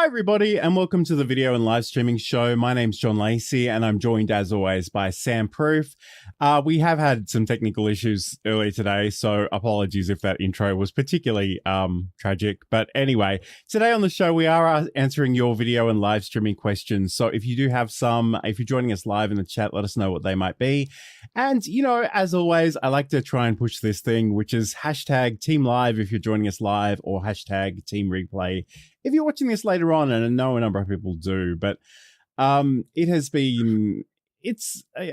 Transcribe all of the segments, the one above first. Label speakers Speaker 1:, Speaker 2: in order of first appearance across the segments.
Speaker 1: Hi everybody and welcome to the video and live streaming show. My name's John Lacey and I'm joined as always by Sam Proof. We have had some technical issues earlier today, so apologies if that intro was particularly tragic. But anyway, today on the show we are answering your video and live streaming questions. So if you do have some, if you're joining us live in the chat, let us know what they might be. And you know, as always, I like to try and push this thing, which is hashtag Team Live if you're joining us live, or hashtag Team Replay if you're watching this later on, and I know a number of people do, but it has been,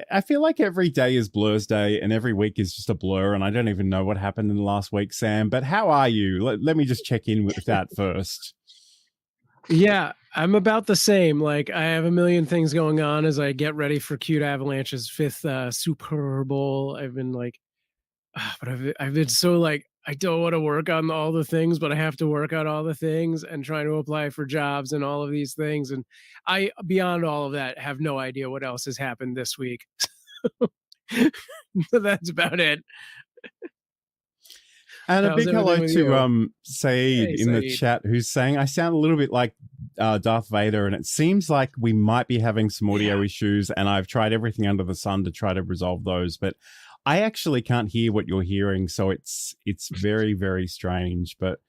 Speaker 1: I feel like every day is Blur's Day and every week is just a blur, and I don't even know what happened in the last week, Sam, but how are you? Let me just check in with that first.
Speaker 2: Yeah, I'm about the same. Like, I have a million things going on as I get ready for Cute Avalanche's 5th Super Bowl. I've been like, but I've been so like, I don't want to work on all the things, but I have to work on all the things and trying to apply for jobs and all of these things. And I, beyond all of that, have no idea what else has happened this week. So that's about it.
Speaker 1: And a big hello to Saeed in the chat, who's saying, I sound a little bit like Darth Vader, and it seems like we might be having some audio issues, and I've tried everything under the sun to try to resolve those, but I actually can't hear what you're hearing, so it's very, very strange, but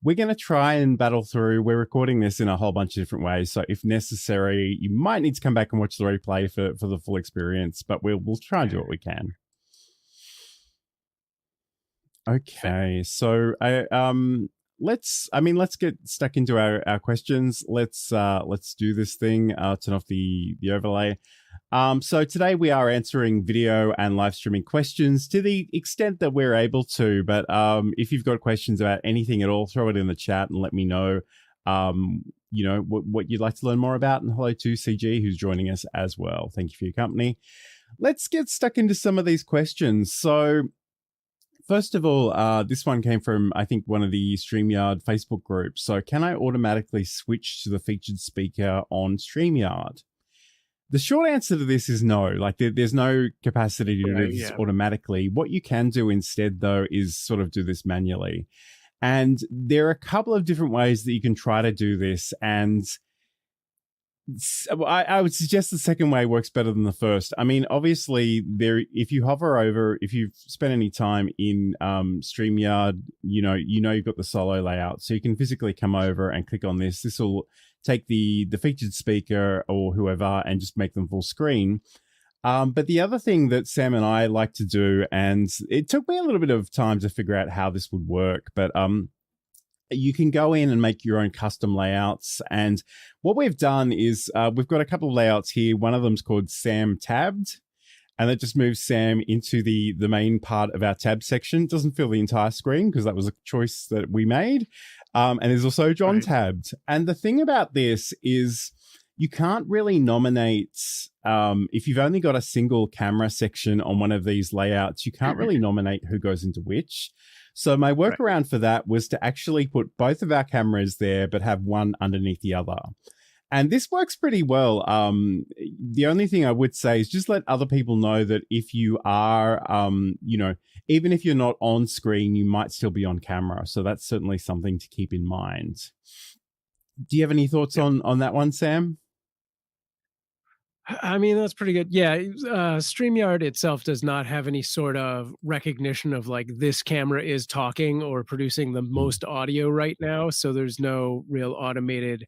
Speaker 1: we're going to try and battle through. We're recording this in a whole bunch of different ways, so if necessary, you might need to come back and watch the replay for the full experience, but we'll try and do what we can. Okay, so let's get stuck into our questions. Let's do this thing. Turn off the overlay. So today we are answering video and live streaming questions to the extent that we're able to. But if you've got questions about anything at all, throw it in the chat and let me know. You know what you'd like to learn more about. And hello to CG, who's joining us as well. Thank you for your company. Let's get stuck into some of these questions. So first of all, this one came from, I think, one of the StreamYard Facebook groups. So can I automatically switch to the featured speaker on StreamYard? The short answer to this is no. Like there's no capacity to do this automatically. What you can do instead, though, is sort of do this manually. And there are a couple of different ways that you can try to do this. And I would suggest the second way works better than the first. I mean, obviously, if you hover over, if you've spent any time in StreamYard, you know you've got the solo layout, so you can physically come over and click on this. This will take the featured speaker or whoever and just make them full screen. But the other thing that Sam and I like to do, and it took me a little bit of time to figure out how this would work, but you can go in and make your own custom layouts. And what we've done is we've got a couple of layouts here. One of them's called Sam Tabbed, and that just moves Sam into the main part of our tab section. It doesn't fill the entire screen because that was a choice that we made. And there's also John Tabbed. And the thing about this is you can't really nominate, if you've only got a single camera section on one of these layouts, you can't really nominate who goes into which. So my workaround for that was to actually put both of our cameras there, but have one underneath the other. And this works pretty well. The only thing I would say is just let other people know that if you are, you know, even if you're not on screen, you might still be on camera. So that's certainly something to keep in mind. Do you have any thoughts on that one, Sam?
Speaker 2: I mean, that's pretty good. Yeah, StreamYard itself does not have any sort of recognition of like this camera is talking or producing the most audio right now. So there's no real automated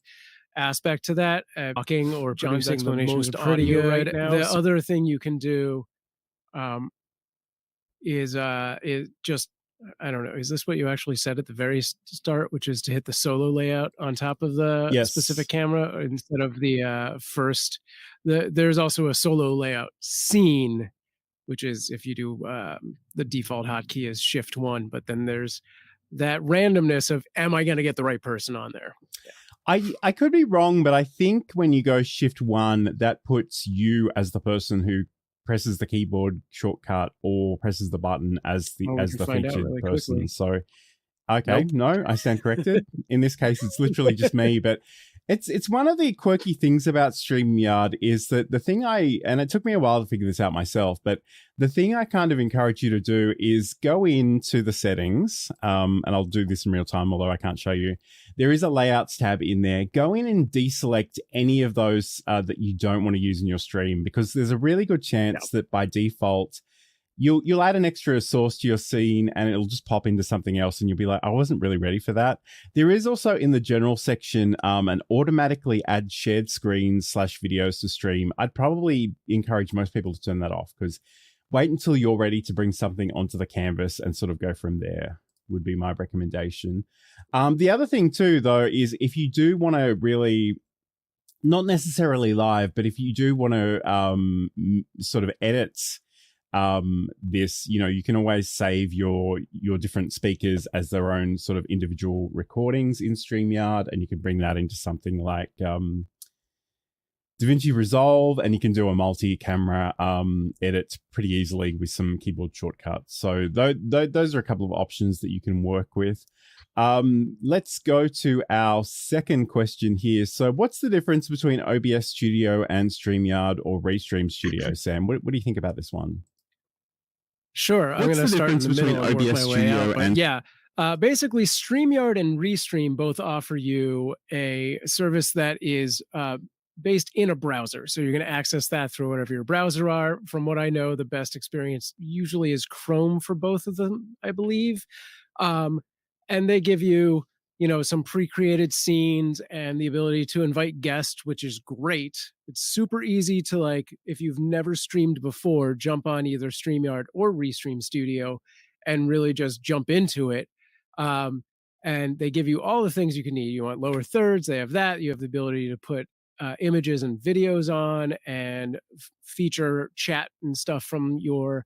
Speaker 2: aspect to that. Talking or
Speaker 3: John's
Speaker 2: producing the most audio right now. The other thing you can do is just, I don't know, is this what you actually said at the very start, which is to hit the solo layout on top of the specific camera instead of the first? There's also a solo layout scene, which is if you do the default hotkey is Shift-1, but then there's that randomness of, am I going to get the right person on there? Yeah.
Speaker 1: I could be wrong, but I think when you go Shift-1, that puts you as the person who presses the keyboard shortcut or presses the button as the featured really person. Quickly. So, okay, no, I stand corrected. In this case, it's literally just me, but It's one of the quirky things about StreamYard is that the thing and it took me a while to figure this out myself, but the thing I kind of encourage you to do is go into the settings, and I'll do this in real time, although I can't show you. There is a layouts tab in there. Go in and deselect any of those that you don't want to use in your stream, because there's a really good chance that by default, you'll add an extra source to your scene and it'll just pop into something else and you'll be like, I wasn't really ready for that. There is also in the general section an automatically add shared screens / videos to stream. I'd probably encourage most people to turn that off, because wait until you're ready to bring something onto the canvas and sort of go from there would be my recommendation. The other thing too, though, is if you do want to really, not necessarily live, but if you do want to sort of edit this, you can always save your different speakers as their own sort of individual recordings in StreamYard, and you can bring that into something like DaVinci Resolve, and you can do a multi-camera edit pretty easily with some keyboard shortcuts. So those are a couple of options that you can work with. Let's go to our second question here. So what's the difference between OBS Studio and StreamYard or Restream Studio, Sam? What do you think about this one?
Speaker 2: Sure, I'm going to start in the middle and work my way out. But yeah, basically, StreamYard and Restream both offer you a service that is based in a browser. So you're going to access that through whatever your browser are. From what I know, the best experience usually is Chrome for both of them, I believe. And they give you, some pre-created scenes and the ability to invite guests, which is great. It's super easy to, like, if you've never streamed before, jump on either StreamYard or Restream Studio and really just jump into it. And they give you all the things you can need. You want lower thirds, they have that. You have the ability to put images and videos on and feature chat and stuff from your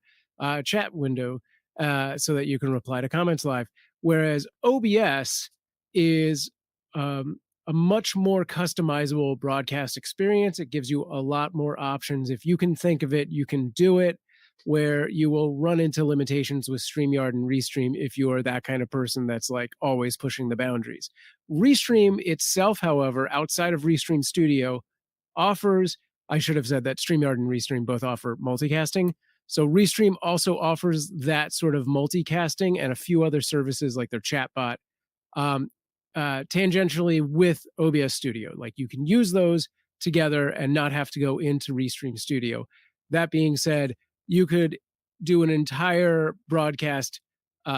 Speaker 2: chat window so that you can reply to comments live. Whereas OBS is a much more customizable broadcast experience. It gives you a lot more options. If you can think of it, you can do it, where you will run into limitations with StreamYard and Restream if you are that kind of person that's like always pushing the boundaries. Restream itself, however, outside of Restream Studio, offers, I should have said that StreamYard and Restream both offer multicasting. So Restream also offers that sort of multicasting and a few other services like their chatbot tangentially with OBS Studio. Like, you can use those together and not have to go into Restream Studio. That being said, you could do an entire broadcast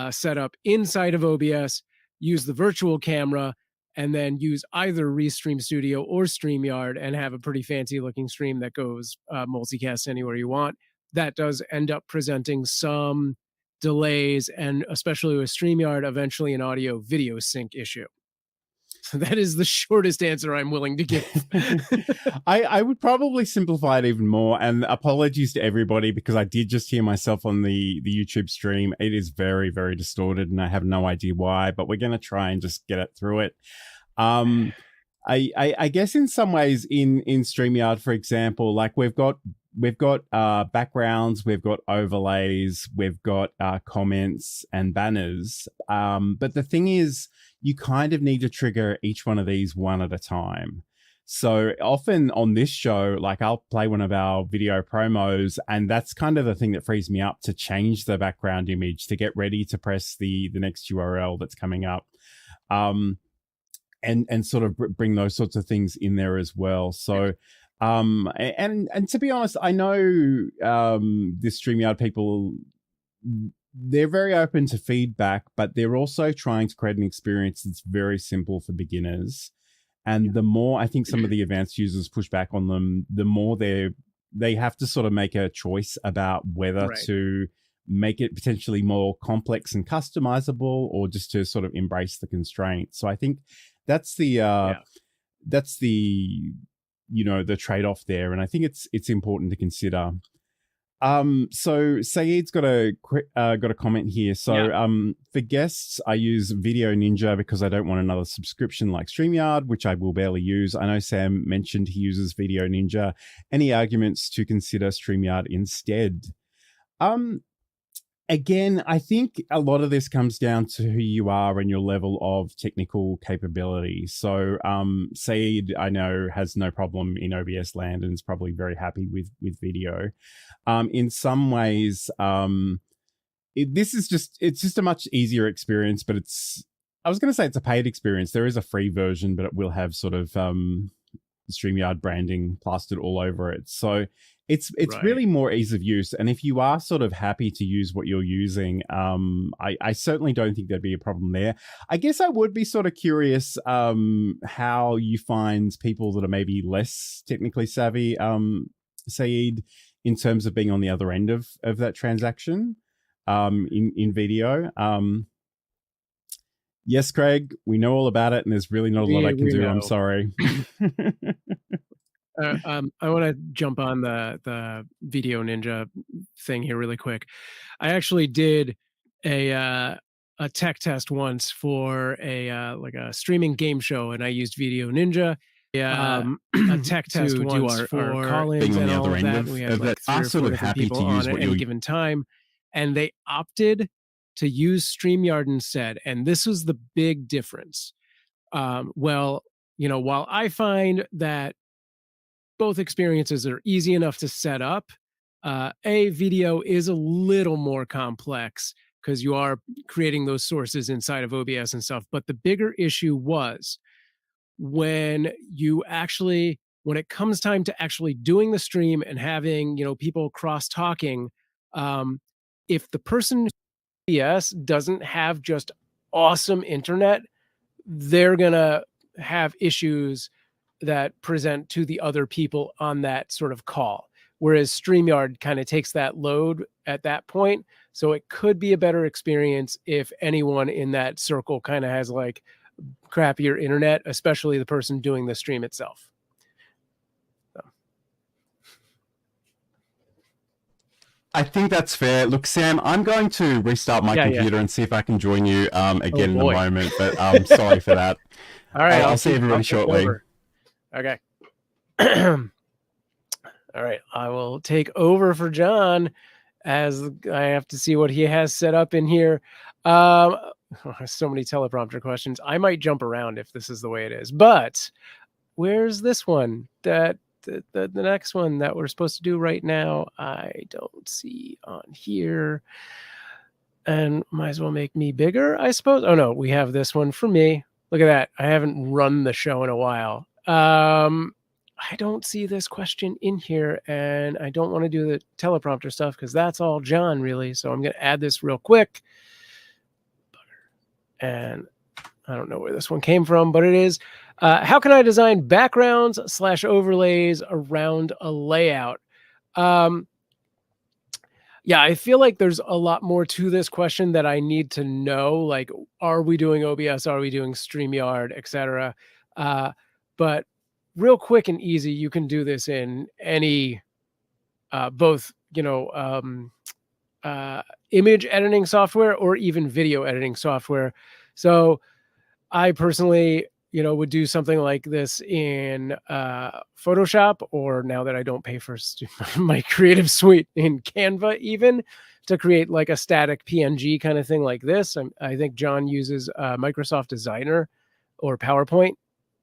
Speaker 2: setup inside of OBS, use the virtual camera, and then use either Restream Studio or StreamYard and have a pretty fancy looking stream that goes multicast anywhere you want. That does end up presenting some delays, and especially with StreamYard, eventually an audio video sync issue. So that is the shortest answer I'm willing to give.
Speaker 1: I would probably simplify it even more, and apologies to everybody because I did just hear myself on the YouTube stream. It is very, very distorted and I have no idea why, but we're going to try and just get it through it. I guess in some ways in StreamYard, for example, like we've got backgrounds, we've got overlays, we've got comments and banners. But the thing is, you kind of need to trigger each one of these one at a time. So often on this show, like I'll play one of our video promos, and that's kind of the thing that frees me up to change the background image to get ready to press the next URL that's coming up. And sort of bring those sorts of things in there as well. So, and to be honest, I know this StreamYard people, they're very open to feedback, but they're also trying to create an experience that's very simple for beginners. And the more I think some of the advanced users push back on them, the more they have to sort of make a choice about whether to make it potentially more complex and customizable, or just to sort of embrace the constraints. So I think that's the the trade-off there, and I think it's important to consider. So Saeed's got a comment here. So for guests, I use Video Ninja because I don't want another subscription like StreamYard, which I will barely use. I know Sam mentioned he uses Video Ninja. Any arguments to consider StreamYard instead? again, I think a lot of this comes down to who you are and your level of technical capability. So, Saeed, I know, has no problem in OBS land and is probably very happy with video. In some ways, it's just a much easier experience, but I was going to say it's a paid experience. There is a free version, but it will have sort of StreamYard branding plastered all over it. So it's right. Really more ease of use. And if you are sort of happy to use what you're using, I certainly don't think there'd be a problem there. I guess I would be sort of curious how you find people that are maybe less technically savvy, Saeed, in terms of being on the other end of that transaction in video. Yes, Craig, we know all about it, and there's really not a lot I can do. Know. I'm sorry.
Speaker 2: I want to jump on the Video Ninja thing here really quick. I actually did a tech test once for a streaming game show, and I used Video Ninja. A tech test to do our call-ins and all of that. We had like 3 or 4 different people on at any given time, and they opted to use StreamYard instead. And this was the big difference. Well, while I find that both experiences are easy enough to set up, video is a little more complex because you are creating those sources inside of OBS and stuff. But the bigger issue was when it comes time to actually doing the stream and having, people cross-talking, if the person OBS doesn't have just awesome internet, they're gonna have issues that present to the other people on that sort of call. Whereas StreamYard kind of takes that load at that point. So it could be a better experience if anyone in that circle kind of has like crappier internet, especially the person doing the stream itself.
Speaker 1: I think that's fair. Look, Sam, I'm going to restart my computer and see if I can join you again in a moment, but I'm sorry for that.
Speaker 2: All right.
Speaker 1: I'll see everybody shortly.
Speaker 2: Okay. All right. I will take over for John as I have to see what he has set up in here. So many teleprompter questions. I might jump around if this is the way it is, but where's this one? The next one that we're supposed to do right now, I don't see on here. And might as well make me bigger, I suppose. Oh no, we have this one for me. Look at that. I haven't run the show in a while. I don't see this question in here, and I don't want to do the teleprompter stuff because that's all John, really. So I'm going to add this real quick. And I don't know where this one came from, but it is. How can I design backgrounds / overlays around a layout? Yeah, I feel like there's a lot more to this question that I need to know. Like, are we doing OBS? Are we doing StreamYard, etc.? But real quick and easy, you can do this in any, both, image editing software or even video editing software. So I personally, would do something like this in Photoshop, or now that I don't pay for my Creative Suite, in Canva, even to create like a static PNG kind of thing like this. I think John uses Microsoft Designer or PowerPoint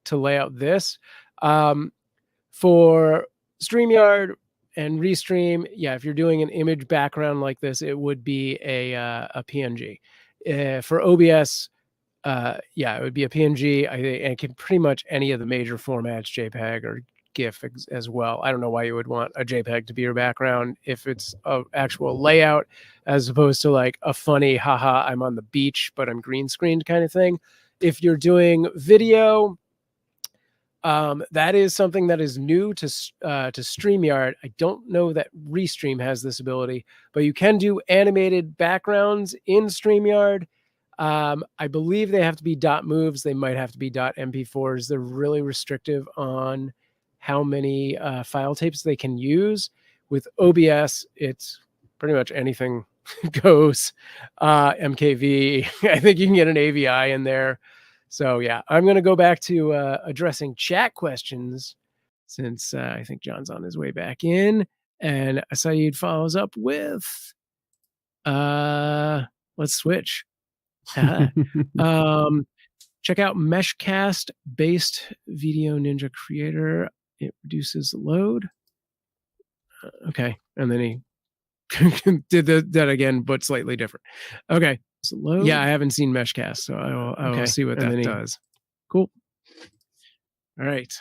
Speaker 2: to lay out this. For StreamYard and Restream, yeah, if you're doing an image background like this, it would be a PNG. For OBS, yeah, it would be a PNG. I can pretty much any of the major formats, JPEG or GIF as well. I don't know why you would want a JPEG to be your background if it's an actual layout, as opposed to like a funny, haha, I'm on the beach, but I'm green screened kind of thing. If you're doing video, that is something that is new to StreamYard. I don't know that Restream has this ability, but you can do animated backgrounds in StreamYard. I believe they have to be .moves. They might have to be .mp4s. They're really restrictive on how many file types they can use. With OBS, it's pretty much anything goes. MKV, I think you can get an AVI in there. So yeah, I'm going to go back to addressing chat questions since I think John's on his way back in. And Saeed follows up with, Let's switch. Check out Meshcast-based Video Ninja Creator. It reduces load. Okay, and then he did that again, but slightly different. Okay, so load. Yeah, I haven't seen Meshcast, so I will see what that does. Cool. All right.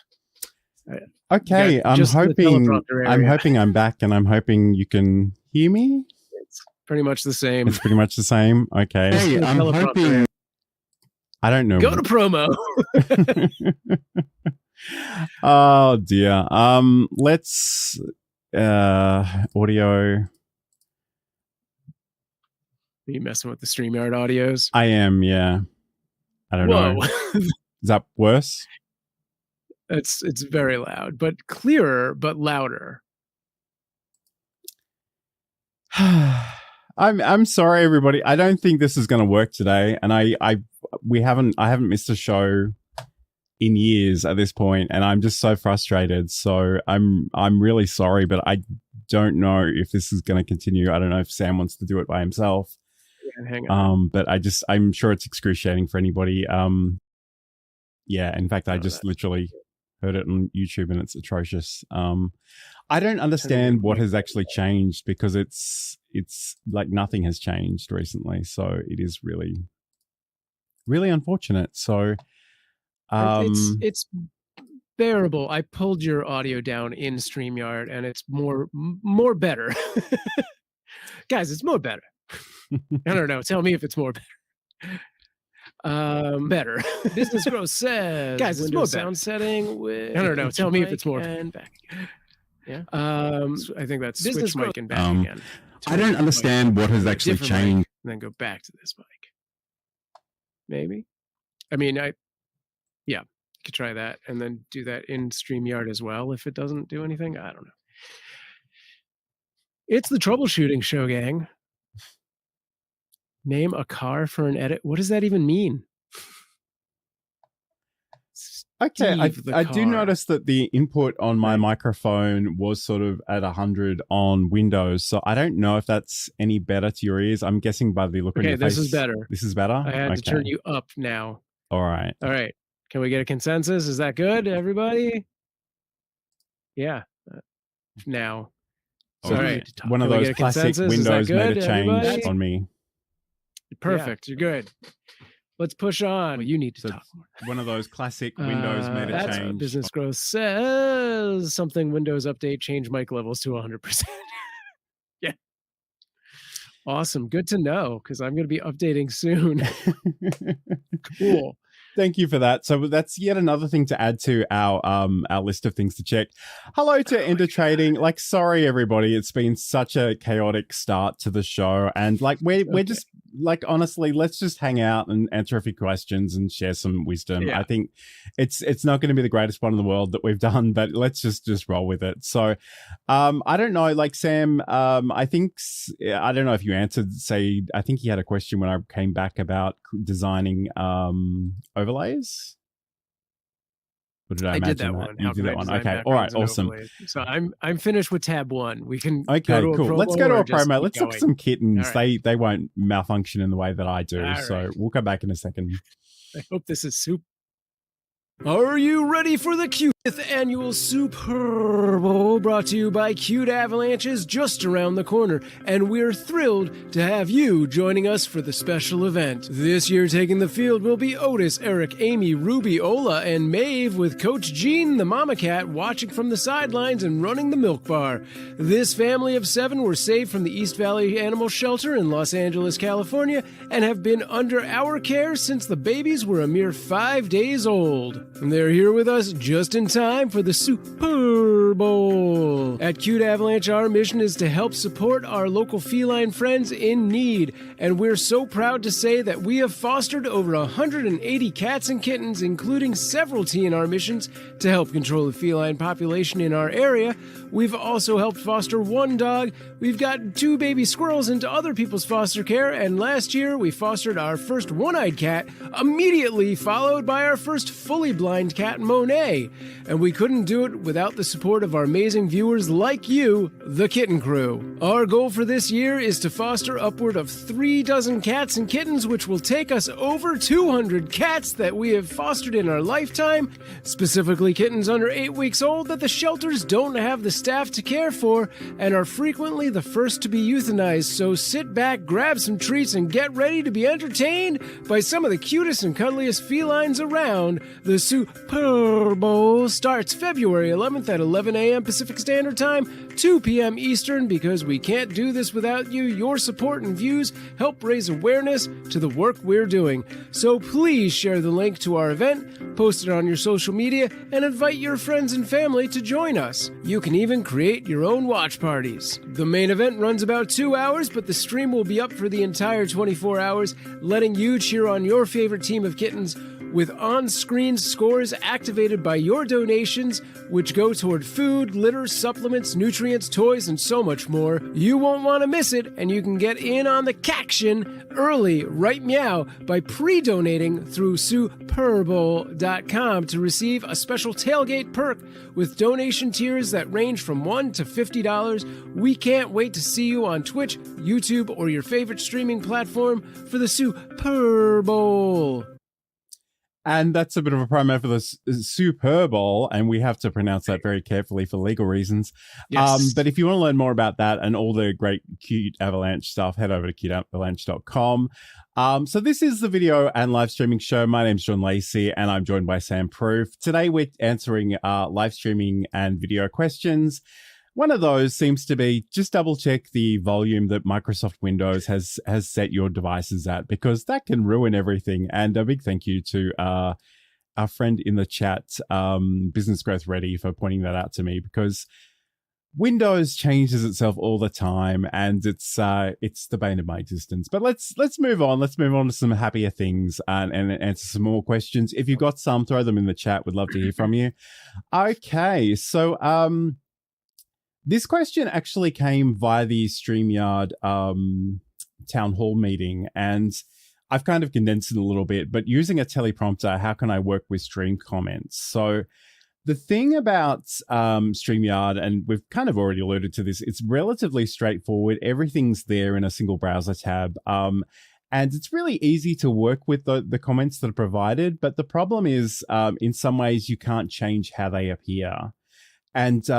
Speaker 1: Okay, I'm hoping I'm back, and I'm hoping you can hear me.
Speaker 2: It's pretty much the same.
Speaker 1: It's pretty much the same. Okay.
Speaker 2: Hey, I'm hoping.
Speaker 1: I don't know.
Speaker 2: Go to promo.
Speaker 1: Oh dear. Let's audio.
Speaker 2: Are you messing with the StreamYard audios?
Speaker 1: I am, yeah. I don't know. Is that worse?
Speaker 2: It's very loud, but clearer, but louder.
Speaker 1: I'm sorry, everybody. I don't think this is going to work today, and I haven't missed a show in years at this point, and I'm just so frustrated. So I'm really sorry, but I don't know if this is going to continue. I don't know if Sam wants to do it by himself.
Speaker 2: Yeah, hang on.
Speaker 1: But I'm sure it's excruciating for anybody. Yeah. In fact, I just literally heard it on YouTube, and it's atrocious. I don't understand what has actually changed, because it's like nothing has changed recently. So it is really, really unfortunate. So
Speaker 2: it's bearable. I pulled your audio down in StreamYard, and it's more better. Guys, it's more better. I don't know. Tell me if it's more better. Better. Business Growth says, guys, it's more sound setting with. I don't know. Tell me if it's more and back. Yeah. I think that's switch mic and back again.
Speaker 1: I don't understand what has actually changed.
Speaker 2: And then go back to this mic. Maybe. I mean, you could try that and then do that in StreamYard as well if it doesn't do anything. I don't know. It's the troubleshooting show, gang. Name a car for an edit. What does that even mean?
Speaker 1: Okay, I do notice that the input on my microphone was sort of at 100 on Windows, so I don't know if that's any better to your ears. I'm guessing by the look on your face.
Speaker 2: Okay, this is better.
Speaker 1: This is better?
Speaker 2: I had to turn you up now.
Speaker 1: All right.
Speaker 2: Can we get a consensus? Is that good, everybody? Yeah. Now.
Speaker 1: So, all right. One of those classic Windows made a change on me.
Speaker 2: Perfect. You're good. Let's push on. Well, you need to talk more.
Speaker 1: One of those classic Windows made a change.
Speaker 2: Business Growth says something Windows update change mic levels to 100%. Yeah. Awesome. Good to know, because I'm going to be updating soon. Cool.
Speaker 1: Thank you for that. So that's yet another thing to add to our list of things to check. Hello to Ender Trading. Like, sorry everybody, it's been such a chaotic start to the show, and like we're just like, honestly, let's just hang out and answer a few questions and share some wisdom. Yeah. I think it's not going to be the greatest one in the world that we've done, but let's just roll with it. So I don't know, like Sam, I don't know if you answered. I think he had a question when I came back about designing overlays. Or did I did that one. You did that one. Okay. All right. Awesome.
Speaker 2: Overlays. So I'm finished with tab 1. We can
Speaker 1: cool. Let's go to a promo. Let's look at some kittens. Right. They won't malfunction in the way that I do. All so right. We'll come back in a second.
Speaker 2: I hope this is soup. Are you ready for the 5th annual Super Bowl, brought to you by Cute Avalanches, just around the corner, and we're thrilled to have you joining us for the special event. This year taking the field will be Otis, Eric, Amy, Ruby, Ola, and Maeve, with Coach Jean, the mama cat, watching from the sidelines and running the milk bar. This family of 7 were saved from the East Valley Animal Shelter in Los Angeles, California, and have been under our care since the babies were a mere 5 days old. And they're here with us just in time for the Super Bowl. At Cute Avalanche, our mission is to help support our local feline friends in need, and we're so proud to say that we have fostered over 180 cats and kittens, including several TNR missions to help control the feline population in our area. We've also helped foster 1 dog. We've got 2 baby squirrels into other people's foster care, and last year we fostered our first one-eyed cat, immediately followed by our first fully blind Blind Cat Monet. And we couldn't do it without the support of our amazing viewers like you, the Kitten Crew. Our goal for this year is to foster upward of 36 cats and kittens, which will take us over 200 cats that we have fostered in our lifetime, specifically kittens under 8 weeks old that the shelters don't have the staff to care for and are frequently the first to be euthanized. So sit back, grab some treats, and get ready to be entertained by some of the cutest and cuddliest felines around. The Super Bowl starts February 11th at 11 a.m. Pacific Standard Time, 2 p.m. Eastern. Because we can't do this without you, your support and views help raise awareness to the work we're doing. So please share the link to our event, post it on your social media, and invite your friends and family to join us. You can even create your own watch parties. The main event runs about 2 hours, but the stream will be up for the entire 24 hours, letting you cheer on your favorite team of kittens with on-screen scores activated by your donations, which go toward food, litter, supplements, nutrients, toys, and so much more. You won't want to miss it, and you can get in on the caction early, right meow, by pre-donating through superbowl.com to receive a special tailgate perk with donation tiers that range from $1 to $50. We can't wait to see you on Twitch, YouTube, or your favorite streaming platform for the Super Bowl.
Speaker 1: And that's a bit of a promo for the Super Bowl, and we have to pronounce that very carefully for legal reasons.
Speaker 2: Yes.
Speaker 1: But if you want to learn more about that and all the great Cute Avalanche stuff, head over to cuteavalanche.com. So this is the video and live streaming show. My name's John Lacey, and I'm joined by Sam Proof. Today we're answering live streaming and video questions. One of those seems to be just double check the volume that Microsoft Windows has set your devices at, because that can ruin everything. And a big thank you to our friend in the chat, Business Growth Ready, for pointing that out to me, because Windows changes itself all the time, and it's the bane of my existence. But let's move on. Let's move on to some happier things and answer some more questions. If you've got some, throw them in the chat. We'd love to hear from you. Okay, so this question actually came via the StreamYard town hall meeting, and I've kind of condensed it a little bit, but using a teleprompter, how can I work with stream comments? So the thing about StreamYard, and we've kind of already alluded to this, it's relatively straightforward. Everything's there in a single browser tab. And it's really easy to work with the comments that are provided. But the problem is, in some ways, you can't change how they appear. And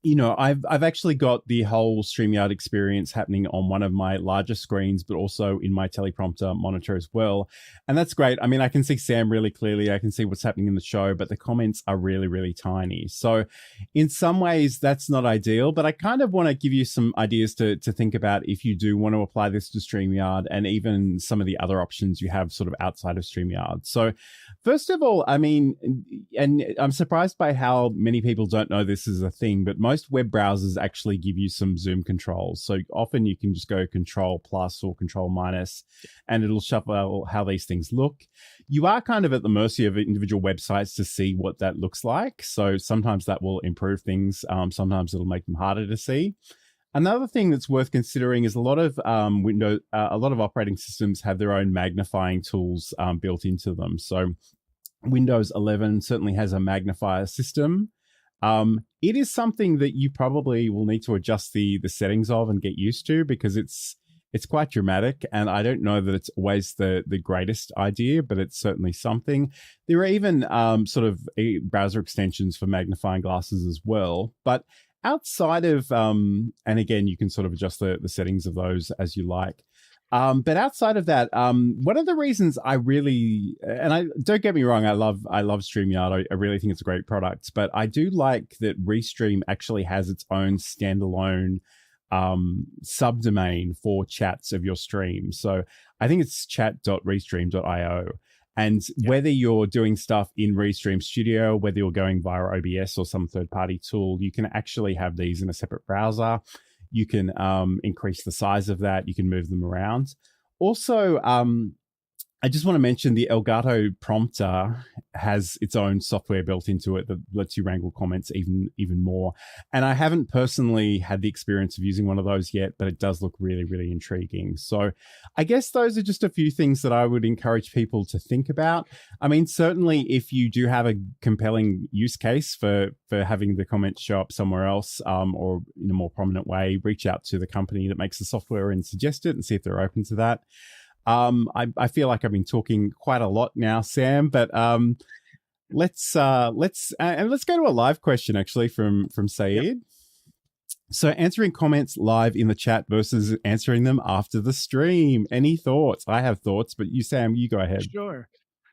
Speaker 1: you know, I've actually got the whole StreamYard experience happening on one of my larger screens, but also in my teleprompter monitor as well. And that's great. I mean, I can see Sam really clearly. I can see what's happening in the show, but the comments are really, really tiny. So in some ways, that's not ideal, but I kind of want to give you some ideas to think about if you do want to apply this to StreamYard, and even some of the other options you have sort of outside of StreamYard. So first of all, I mean, and I'm surprised by how many people don't know this is a thing, but most web browsers actually give you some zoom controls. So often you can just go Control plus or Control minus, and it'll shuffle how these things look. You are kind of at the mercy of individual websites to see what that looks like. So sometimes that will improve things. Sometimes it'll make them harder to see. Another thing that's worth considering is a lot of a lot of operating systems have their own magnifying tools built into them. So Windows 11 certainly has a magnifier system. It is something that you probably will need to adjust the settings of and get used to, because it's quite dramatic, and I don't know that it's always the greatest idea, but it's certainly something. There are even sort of browser extensions for magnifying glasses as well. But outside of, and again, you can sort of adjust the settings of those as you like. But outside of that, one of the reasons I really, and I don't get me wrong, I love StreamYard. I really think it's a great product, but I do like that Restream actually has its own standalone subdomain for chats of your stream. So I think it's chat.restream.io. And whether you're doing stuff in Restream Studio, whether you're going via OBS or some third-party tool, you can actually have these in a separate browser. You can increase the size of that. You can move them around. Also, I just want to mention the Elgato prompter has its own software built into it that lets you wrangle comments even more. And I haven't personally had the experience of using one of those yet, but it does look really, really intriguing. So I guess those are just a few things that I would encourage people to think about. I mean, certainly if you do have a compelling use case for having the comments show up somewhere else, or in a more prominent way, reach out to the company that makes the software and suggest it and see if they're open to that. I feel like I've been talking quite a lot now, Sam, but let's go to a live question actually from Saeed. Yep. So answering comments live in the chat versus answering them after the stream. Any thoughts? I have thoughts, but Sam, you go ahead.
Speaker 2: Sure.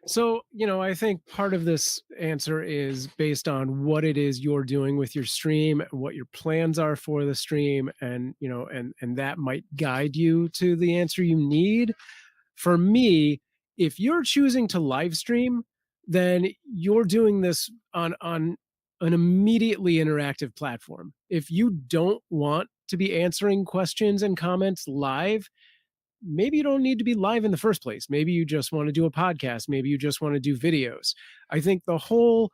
Speaker 2: So, I think part of this answer is based on what it is you're doing with your stream, what your plans are for the stream, and, and that might guide you to the answer you need. For me, if you're choosing to live stream, then you're doing this on an immediately interactive platform. If you don't want to be answering questions and comments live, maybe you don't need to be live in the first place. Maybe you just want to do a podcast. Maybe you just want to do videos. I think the whole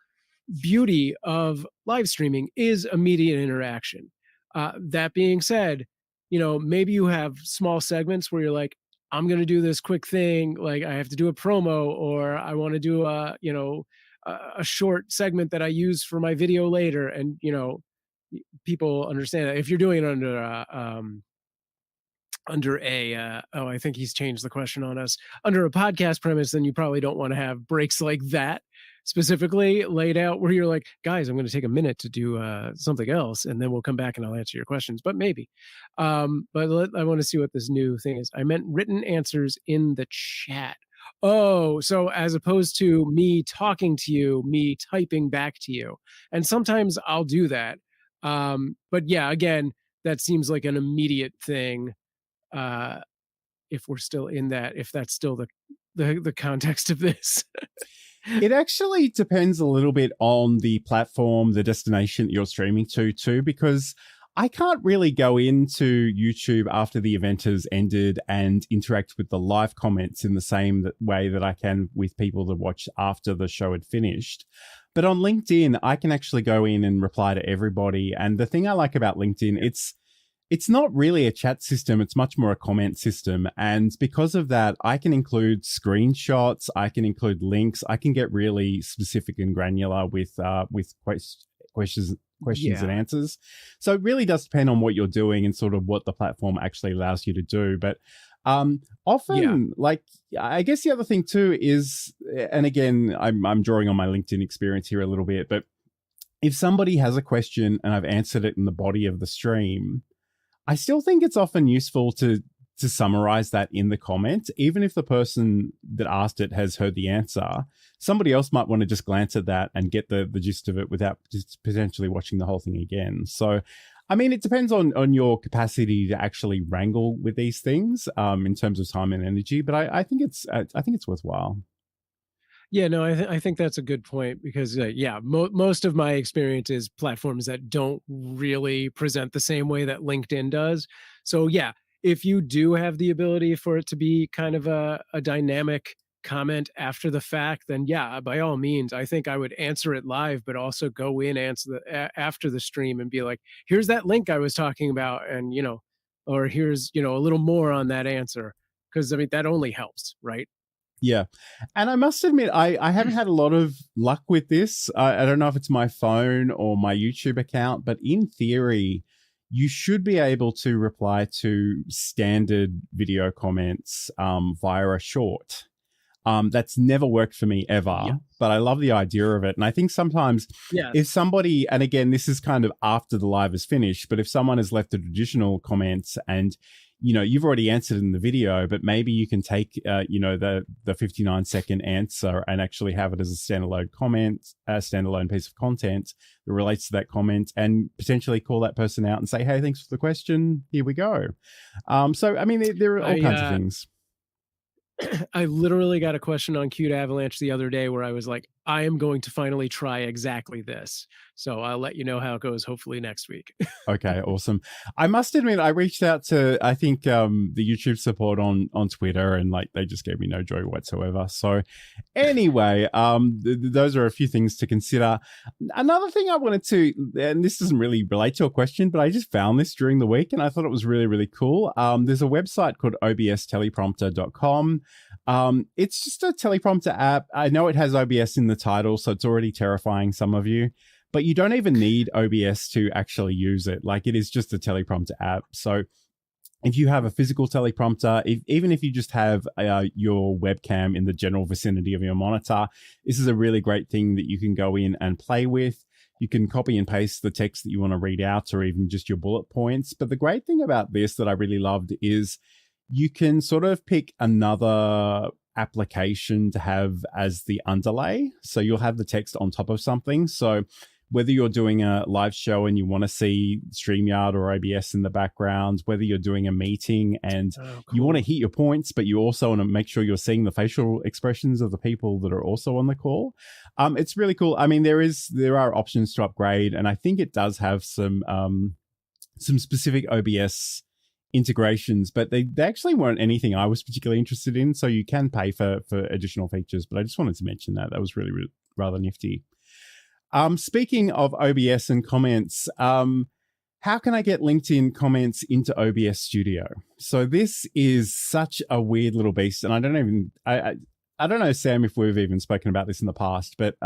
Speaker 2: beauty of live streaming is immediate interaction. That being said, maybe you have small segments where you're like, I'm going to do this quick thing. Like I have to do a promo, or I want to do a short segment that I use for my video later. And, people understand that if you're doing it under I think he's changed the question on us, under a podcast premise, then you probably don't want to have breaks like that specifically laid out where you're like, guys, I'm going to take a minute to do something else, and then we'll come back and I'll answer your questions. But maybe. I want to see what this new thing is. I meant written answers in the chat. Oh, so as opposed to me talking to you, me typing back to you. And sometimes I'll do that. But yeah, again, that seems like an immediate thing. If we're still in that, if that's still the context of this.
Speaker 1: It actually depends a little bit on the platform, the destination that you're streaming to too, because I can't really go into YouTube after the event has ended and interact with the live comments in the same way that I can with people that watch after the show had finished. But on LinkedIn, I can actually go in and reply to everybody. And the thing I like about LinkedIn, it's not really a chat system. It's much more a comment system. And because of that, I can include screenshots. I can include links. I can get really specific and granular with questions and answers. So it really does depend on what you're doing and sort of what the platform actually allows you to do. But often, like, I guess the other thing too is, and again, I'm drawing on my LinkedIn experience here a little bit, but if somebody has a question and I've answered it in the body of the stream, I still think it's often useful to summarize that in the comments, even if the person that asked it has heard the answer. Somebody else might want to just glance at that and get the gist of it without just potentially watching the whole thing again. So, I mean, it depends on your capacity to actually wrangle with these things in terms of time and energy. But I think it's worthwhile.
Speaker 2: Yeah, no, I think that's a good point because, most of my experience is platforms that don't really present the same way that LinkedIn does. So, yeah, if you do have the ability for it to be kind of a dynamic comment after the fact, then yeah, by all means, I think I would answer it live, but also go in after the stream and be like, here's that link I was talking about, and or here's a little more on that answer, because I mean that only helps, right?
Speaker 1: Yeah. And I must admit, I haven't had a lot of luck with this. I don't know if it's my phone or my YouTube account, but in theory, you should be able to reply to standard video comments via a short. That's never worked for me ever, but I love the idea of it. And I think sometimes if somebody, and again, this is kind of after the live is finished, but if someone has left a traditional comment and you've already answered in the video, but maybe you can take, the 59-second answer and actually have it as a standalone comment, a standalone piece of content that relates to that comment, and potentially call that person out and say, hey, thanks for the question. Here we go. So, I mean, there are all kinds of things.
Speaker 2: I literally got a question on Cute Avalanche the other day where I was like, I am going to finally try exactly this. So I'll let you know how it goes, hopefully next week.
Speaker 1: Okay, awesome. I must admit, I reached out to, I think, the YouTube support on Twitter, and like they just gave me no joy whatsoever. So anyway, those are a few things to consider. Another thing I wanted to, and this doesn't really relate to a question, but I just found this during the week and I thought it was really, really cool. There's a website called obsteleprompter.com. It's just a teleprompter app. I know it has OBS in the title, so it's already terrifying some of you, but you don't even need OBS to actually use it. Like, it is just a teleprompter app. So if you have a physical teleprompter, even if you just have your webcam in the general vicinity of your monitor, this is a really great thing that you can go in and play with. You can copy and paste the text that you want to read out, or even just your bullet points. But the great thing about this that I really loved is you can sort of pick another application to have as the underlay. So you'll have the text on top of something. So whether you're doing a live show and you want to see StreamYard or OBS in the background, whether you're doing a meeting and you want to hit your points, but you also want to make sure you're seeing the facial expressions of the people that are also on the call. It's really cool. I mean, there are options to upgrade, and I think it does have some specific OBS integrations, but they actually weren't anything I was particularly interested in. So you can pay for additional features, but I just wanted to mention that. That was really, really rather nifty. Speaking of OBS and comments, how can I get LinkedIn comments into OBS Studio? So this is such a weird little beast, and I don't know, Sam, if we've even spoken about this in the past, but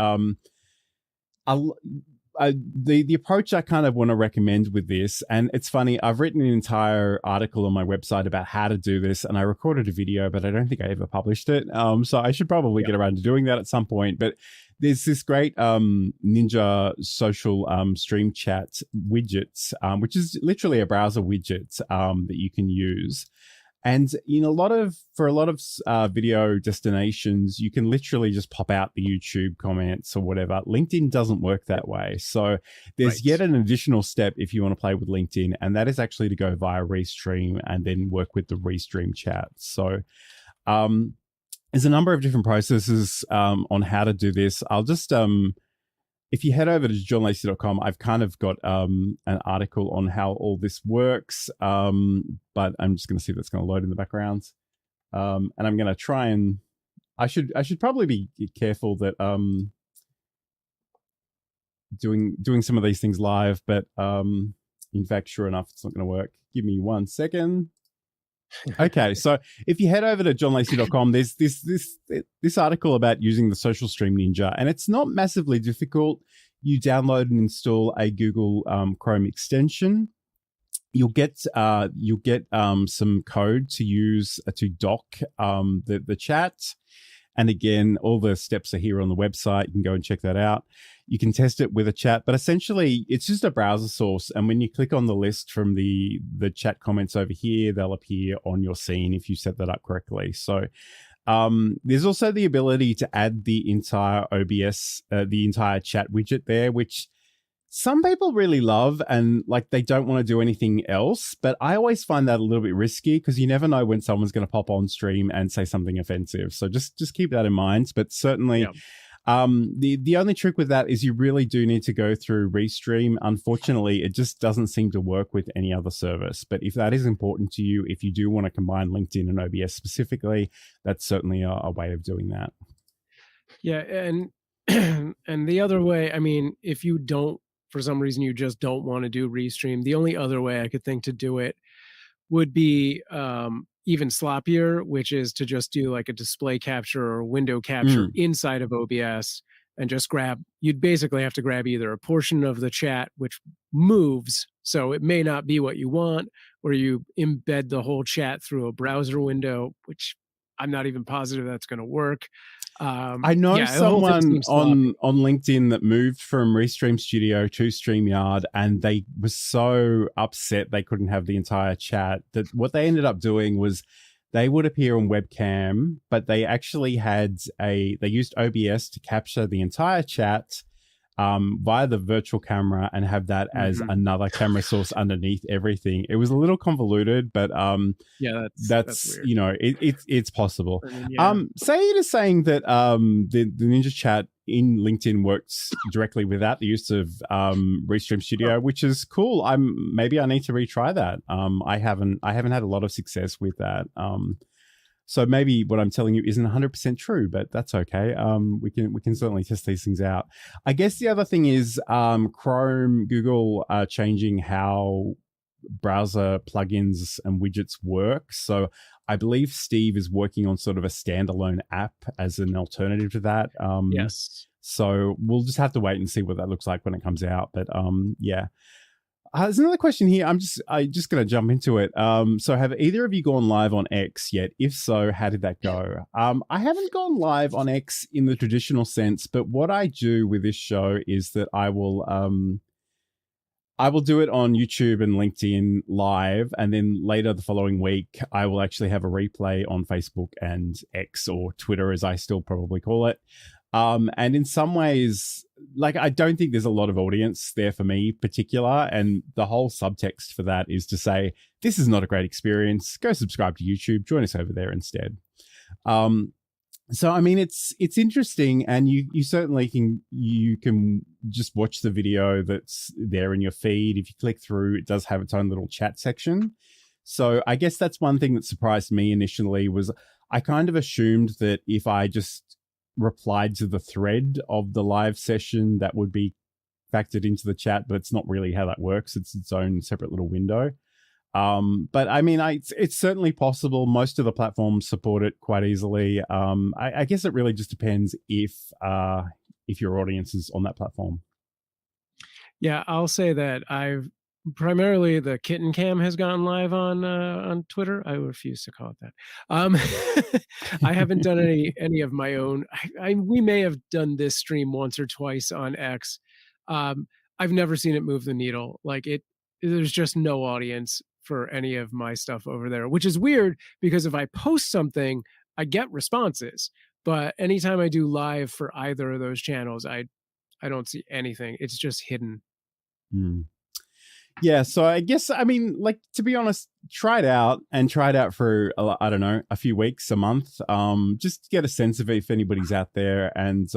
Speaker 1: the approach I kind of want to recommend with this, and it's funny, I've written an entire article on my website about how to do this, and I recorded a video, but I don't think I ever published it. So I should probably get around to doing that at some point. But there's this great Ninja social stream chat widget, which is literally a browser widget that you can use. And for a lot of video destinations, you can literally just pop out the YouTube comments or whatever. LinkedIn doesn't work that way. So there's yet an additional step if you want to play with LinkedIn, and that is actually to go via Restream and then work with the Restream chat. So there's a number of different processes on how to do this. I'll just if you head over to johnlacey.com, I've kind of got an article on how all this works, but I'm just going to see if that's going to load in the background. And I'm going to try and I should probably be careful that doing some of these things live, but in fact, sure enough, it's not going to work. Give me 1 second. Okay, so if you head over to johnlacey.com, there's this article about using the Social Stream Ninja, and it's not massively difficult. You download and install a Google Chrome extension. You'll get some code to use to dock the chat. And again, all the steps are here on the website. You can go and check that out. You can test it with a chat, but essentially it's just a browser source. And when you click on the list from the chat comments over here, they'll appear on your scene if you set that up correctly. So there's also the ability to add the entire OBS, the entire chat widget there, which some people really love, and like they don't want to do anything else. But I always find that a little bit risky because you never know when someone's going to pop on stream and say something offensive. So just keep that in mind. But certainly, the only trick with that is you really do need to go through Restream. Unfortunately, it just doesn't seem to work with any other service. But if that is important to you, if you do want to combine LinkedIn and OBS specifically, that's certainly a way of doing that.
Speaker 2: Yeah, and and the other way, I mean, if you don't, for some reason, you just don't want to do Restream, the only other way I could think to do it would be even sloppier, which is to just do like a display capture or window capture inside of OBS and just you'd basically have to grab either a portion of the chat, which moves, so it may not be what you want, or you embed the whole chat through a browser window, which I'm not even positive that's going to work.
Speaker 1: I know someone on LinkedIn that moved from Restream Studio to StreamYard, and they were so upset they couldn't have the entire chat that what they ended up doing was they would appear on webcam, but they actually they used OBS to capture the entire chat via the virtual camera and have that as another camera source underneath everything. It was a little convoluted, but that's weird. It's possible. I mean, Sayed is saying that the Ninja chat in LinkedIn works directly with that, the use of Restream Studio, which is cool. Maybe I need to retry that. I haven't had a lot of success with that. So maybe what I'm telling you isn't 100% true, but that's okay. We can certainly test these things out. I guess the other thing is Chrome, Google are changing how browser plugins and widgets work. So I believe Steve is working on sort of a standalone app as an alternative to that.
Speaker 2: Yes.
Speaker 1: So we'll just have to wait and see what that looks like when it comes out. But yeah. There's another question here. I'm just going to jump into it. So have either of you gone live on X yet? If so, how did that go? I haven't gone live on X in the traditional sense, but what I do with this show is that I will do it on YouTube and LinkedIn live, and then later the following week, I will actually have a replay on Facebook and X, or Twitter as I still probably call it. And in some ways, like, I don't think there's a lot of audience there for me particular. And the whole subtext for that is to say, this is not a great experience. Go subscribe to YouTube, join us over there instead. So, I mean, it's interesting, and you certainly can just watch the video that's there in your feed. If you click through, it does have its own little chat section. So I guess that's one thing that surprised me initially, was I kind of assumed that if I just replied to the thread of the live session, that would be factored into the chat, but it's not really how that works. It's its own separate little window. But I mean, it's certainly possible. Most of the platforms support it quite easily. I guess it really just depends if your audience is on that platform.
Speaker 2: Yeah, I'll say that I've primarily the kitten cam has gone live on Twitter. I refuse to call it that. I haven't done any of my own. We may have done this stream once or twice on X. I've never seen it move the needle. Like, there's just no audience for any of my stuff over there, which is weird, because if I post something, I get responses. But anytime I do live for either of those channels, I don't see anything. It's just hidden.
Speaker 1: Yeah, so I guess, I mean, like, to be honest, try it out for, I don't know, a few weeks, a month, just to get a sense of it if anybody's out there. And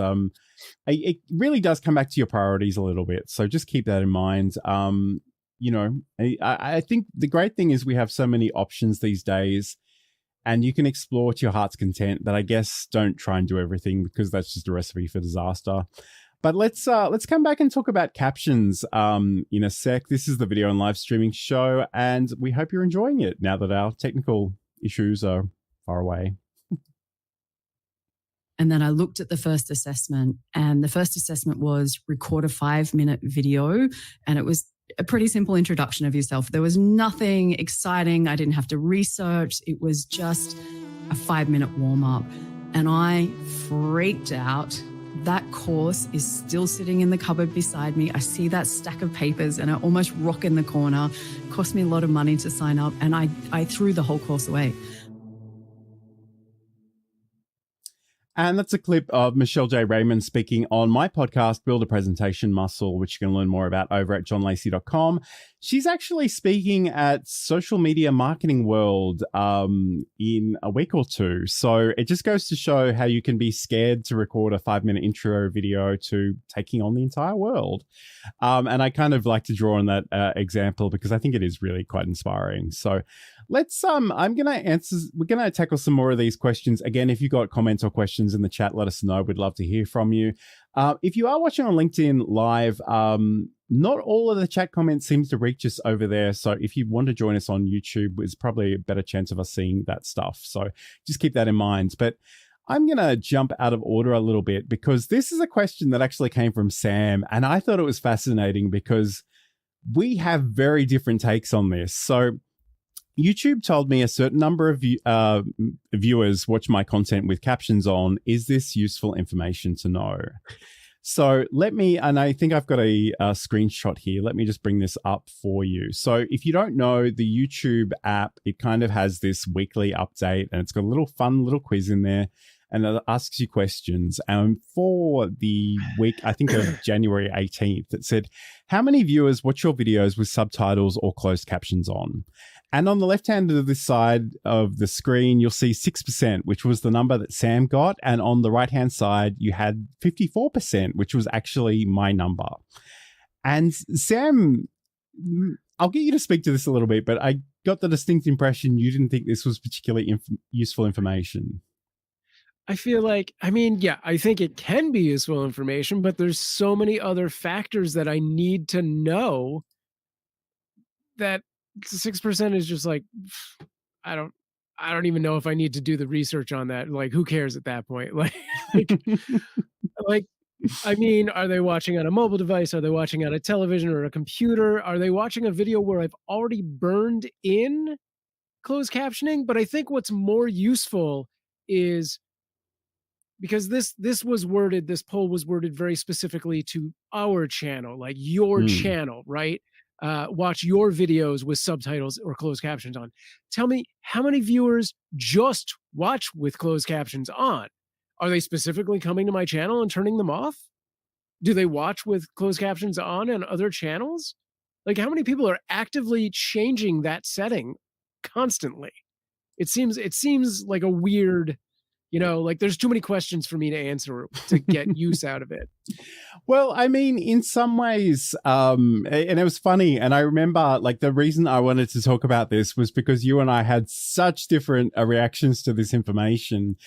Speaker 1: it really does come back to your priorities a little bit. So just keep that in mind. You know, I think the great thing is we have so many options these days, and you can explore to your heart's content, that I guess don't try and do everything, because that's just a recipe for disaster. But let's come back and talk about captions in a sec. This is the video and live streaming show, and we hope you're enjoying it now that our technical issues are far away.
Speaker 3: And then I looked at the first assessment, and the first assessment was record a 5-minute video, and it was a pretty simple introduction of yourself. There was nothing exciting. I didn't have to research. It was just a 5-minute warm-up, and I freaked out. That course is still sitting in the cupboard beside me. I see that stack of papers and I almost rock in the corner. It cost me a lot of money to sign up, and I threw the whole course away.
Speaker 1: And that's a clip of Michelle J. Raymond speaking on my podcast, Build a Presentation Muscle, which you can learn more about over at johnlacey.com. She's actually speaking at Social Media Marketing World in a week or two. So it just goes to show how you can be scared to record a 5-minute intro video to taking on the entire world. And I kind of like to draw on that example, because I think it is really quite inspiring. So let's we're gonna tackle some more of these questions. Again, if you've got comments or questions in the chat, let us know. We'd love to hear from you. If you are watching on LinkedIn Live, not all of the chat comments seems to reach us over there. So if you want to join us on YouTube, there's probably a better chance of us seeing that stuff. So just keep that in mind. But I'm going to jump out of order a little bit, because this is a question that actually came from Sam. And I thought it was fascinating, because we have very different takes on this. So YouTube told me a certain number of viewers watch my content with captions on. Is this useful information to know? So and I think I've got a screenshot here. Let me just bring this up for you. So if you don't know, the YouTube app, it kind of has this weekly update, and it's got a fun little quiz in there. and it asks you questions. For the week, I think of January 18th, it said, how many viewers watch your videos with subtitles or closed captions on? And on the left-hand of this side of the screen, you'll see 6%, which was the number that Sam got. And on the right-hand side, you had 54%, which was actually my number. And Sam, I'll get you to speak to this a little bit, but I got the distinct impression you didn't think this was particularly useful information.
Speaker 2: I feel like, I mean, yeah, I think it can be useful information, but there's so many other factors that I need to know that 6% is just like, I don't even know if I need to do the research on that. Like, who cares at that point? Like, I mean, are they watching on a mobile device? Are they watching on a television or a computer? Are they watching a video where I've already burned in closed captioning? But I think what's more useful is, because this poll was worded very specifically to our channel, like your channel, right? Watch your videos with subtitles or closed captions on. Tell me, how many viewers just watch with closed captions on? Are they specifically coming to my channel and turning them off? Do they watch with closed captions on other channels? Like, how many people are actively changing that setting constantly? It seems like a weird, like there's too many questions for me to answer to get use out of it.
Speaker 1: Well, I mean, in some ways, and it was funny. And I remember, like, the reason I wanted to talk about this was because you and I had such different reactions to this information.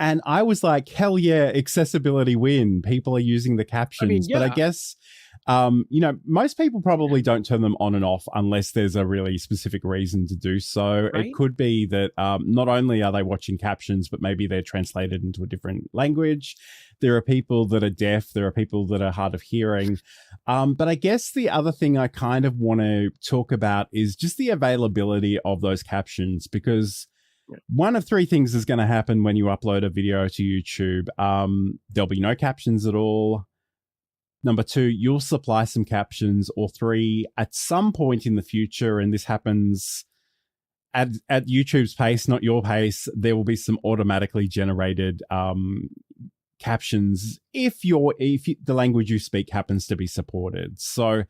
Speaker 1: And I was like, hell yeah, accessibility win. People are using the captions. I mean, yeah. But I guess, most people probably don't turn them on and off unless there's a really specific reason to do so. Right? It could be that not only are they watching captions, but maybe they're translated into a different language. There are people that are deaf. There are people that are hard of hearing. But I guess the other thing I kind of want to talk about is just the availability of those captions, because one of three things is going to happen when you upload a video to YouTube. There'll be no captions at all. Number two, you'll supply some captions. Or three, at some point in the future, and this happens at YouTube's pace, not your pace, there will be some automatically generated captions if the language you speak happens to be supported. So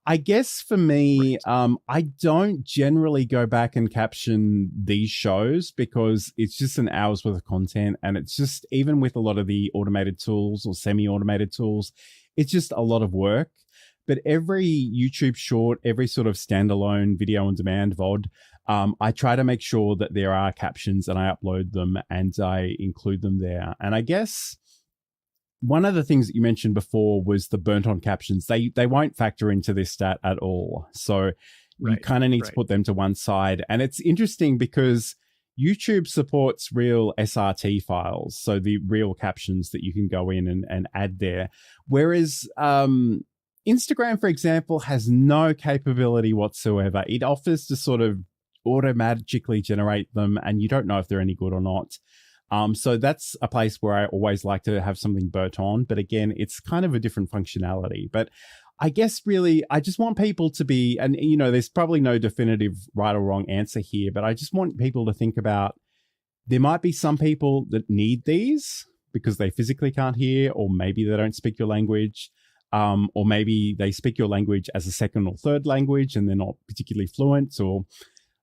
Speaker 1: I guess for me, I don't generally go back and caption these shows because it's just an hour's worth of content. And it's just, even with a lot of the automated tools or semi-automated tools, it's just a lot of work. But every YouTube short, every sort of standalone video on demand VOD, I try to make sure that there are captions and I upload them and I include them there. And I guess one of the things that you mentioned before was the burnt on captions. They won't factor into this stat at all. So you kind of need to put them to one side. And it's interesting because YouTube supports real SRT files, so the real captions that you can go in and add there. Whereas Instagram, for example, has no capability whatsoever. It offers to sort of automatically generate them, and you don't know if they're any good or not. So that's a place where I always like to have something burnt on. But again, it's kind of a different functionality. But I guess really, I just want people to be, and there's probably no definitive right or wrong answer here, but I just want people to think about, there might be some people that need these because they physically can't hear, or maybe they don't speak your language, or maybe they speak your language as a second or third language and they're not particularly fluent, or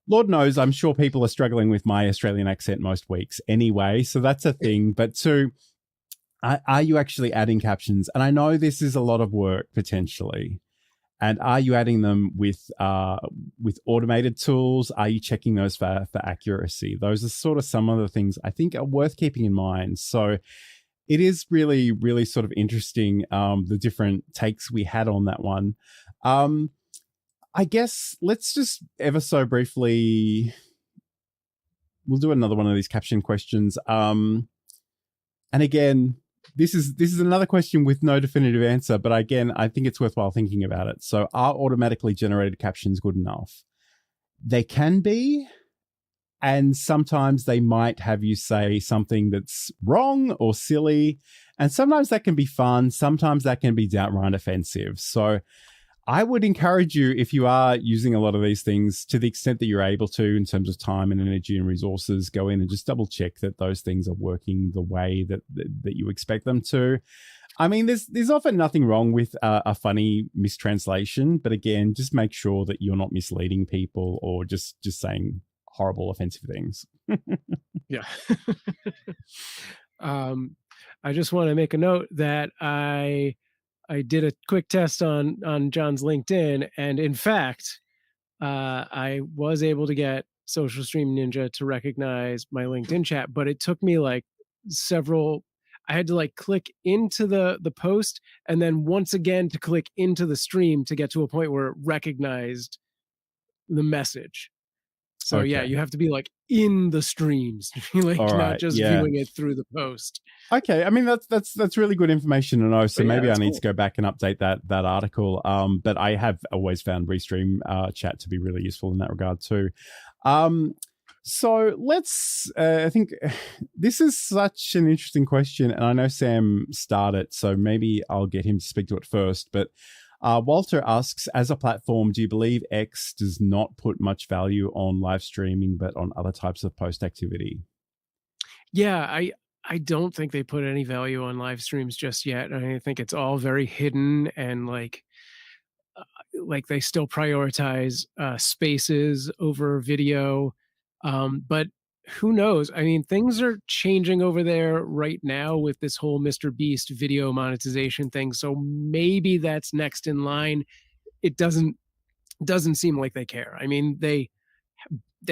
Speaker 1: Lord knows, I'm sure people are struggling with my Australian accent most weeks anyway. So that's a thing. But two, are you actually adding captions? And I know this is a lot of work potentially. And are you adding them with automated tools? Are you checking those for accuracy? Those are sort of some of the things I think are worth keeping in mind. So it is really, really sort of interesting, the different takes we had on that one. I guess let's just ever so briefly, we'll do another one of these caption questions. And again, this is another question with no definitive answer, but again, I think it's worthwhile thinking about it. So are automatically generated captions good enough? They can be, and sometimes they might have you say something that's wrong or silly, and sometimes that can be fun. Sometimes that can be downright offensive. So I would encourage you, if you are using a lot of these things, to the extent that you're able to, in terms of time and energy and resources, go in and just double check that those things are working the way that you expect them to. I mean, there's often nothing wrong with a funny mistranslation, but again, just make sure that you're not misleading people or just saying horrible, offensive things.
Speaker 2: Yeah. I just want to make a note that I did a quick test on John's LinkedIn, and in fact, I was able to get Social Stream Ninja to recognize my LinkedIn chat, but it took me like several. I had to like click into the post and then once again to click into the stream to get to a point where it recognized the message. So
Speaker 1: Okay.
Speaker 2: yeah, you have to be like in the streams, like not just viewing it through the post.
Speaker 1: Okay, I mean that's really good information to know. So maybe I need to
Speaker 2: cool.
Speaker 1: go back and update that article. But I have always found Restream chat to be really useful in that regard too. So let's. I think this is such an interesting question, and I know Sam started, so maybe I'll get him to speak to it first. But Walter asks, as a platform, do you believe X does not put much value on live streaming, but on other types of post activity?
Speaker 2: Yeah, I don't think they put any value on live streams just yet. I think it's all very hidden and like they still prioritize spaces over video. But who knows? I mean, things are changing over there right now with this whole Mr. Beast video monetization thing. So maybe that's next in line. It doesn't seem like they care. I mean, they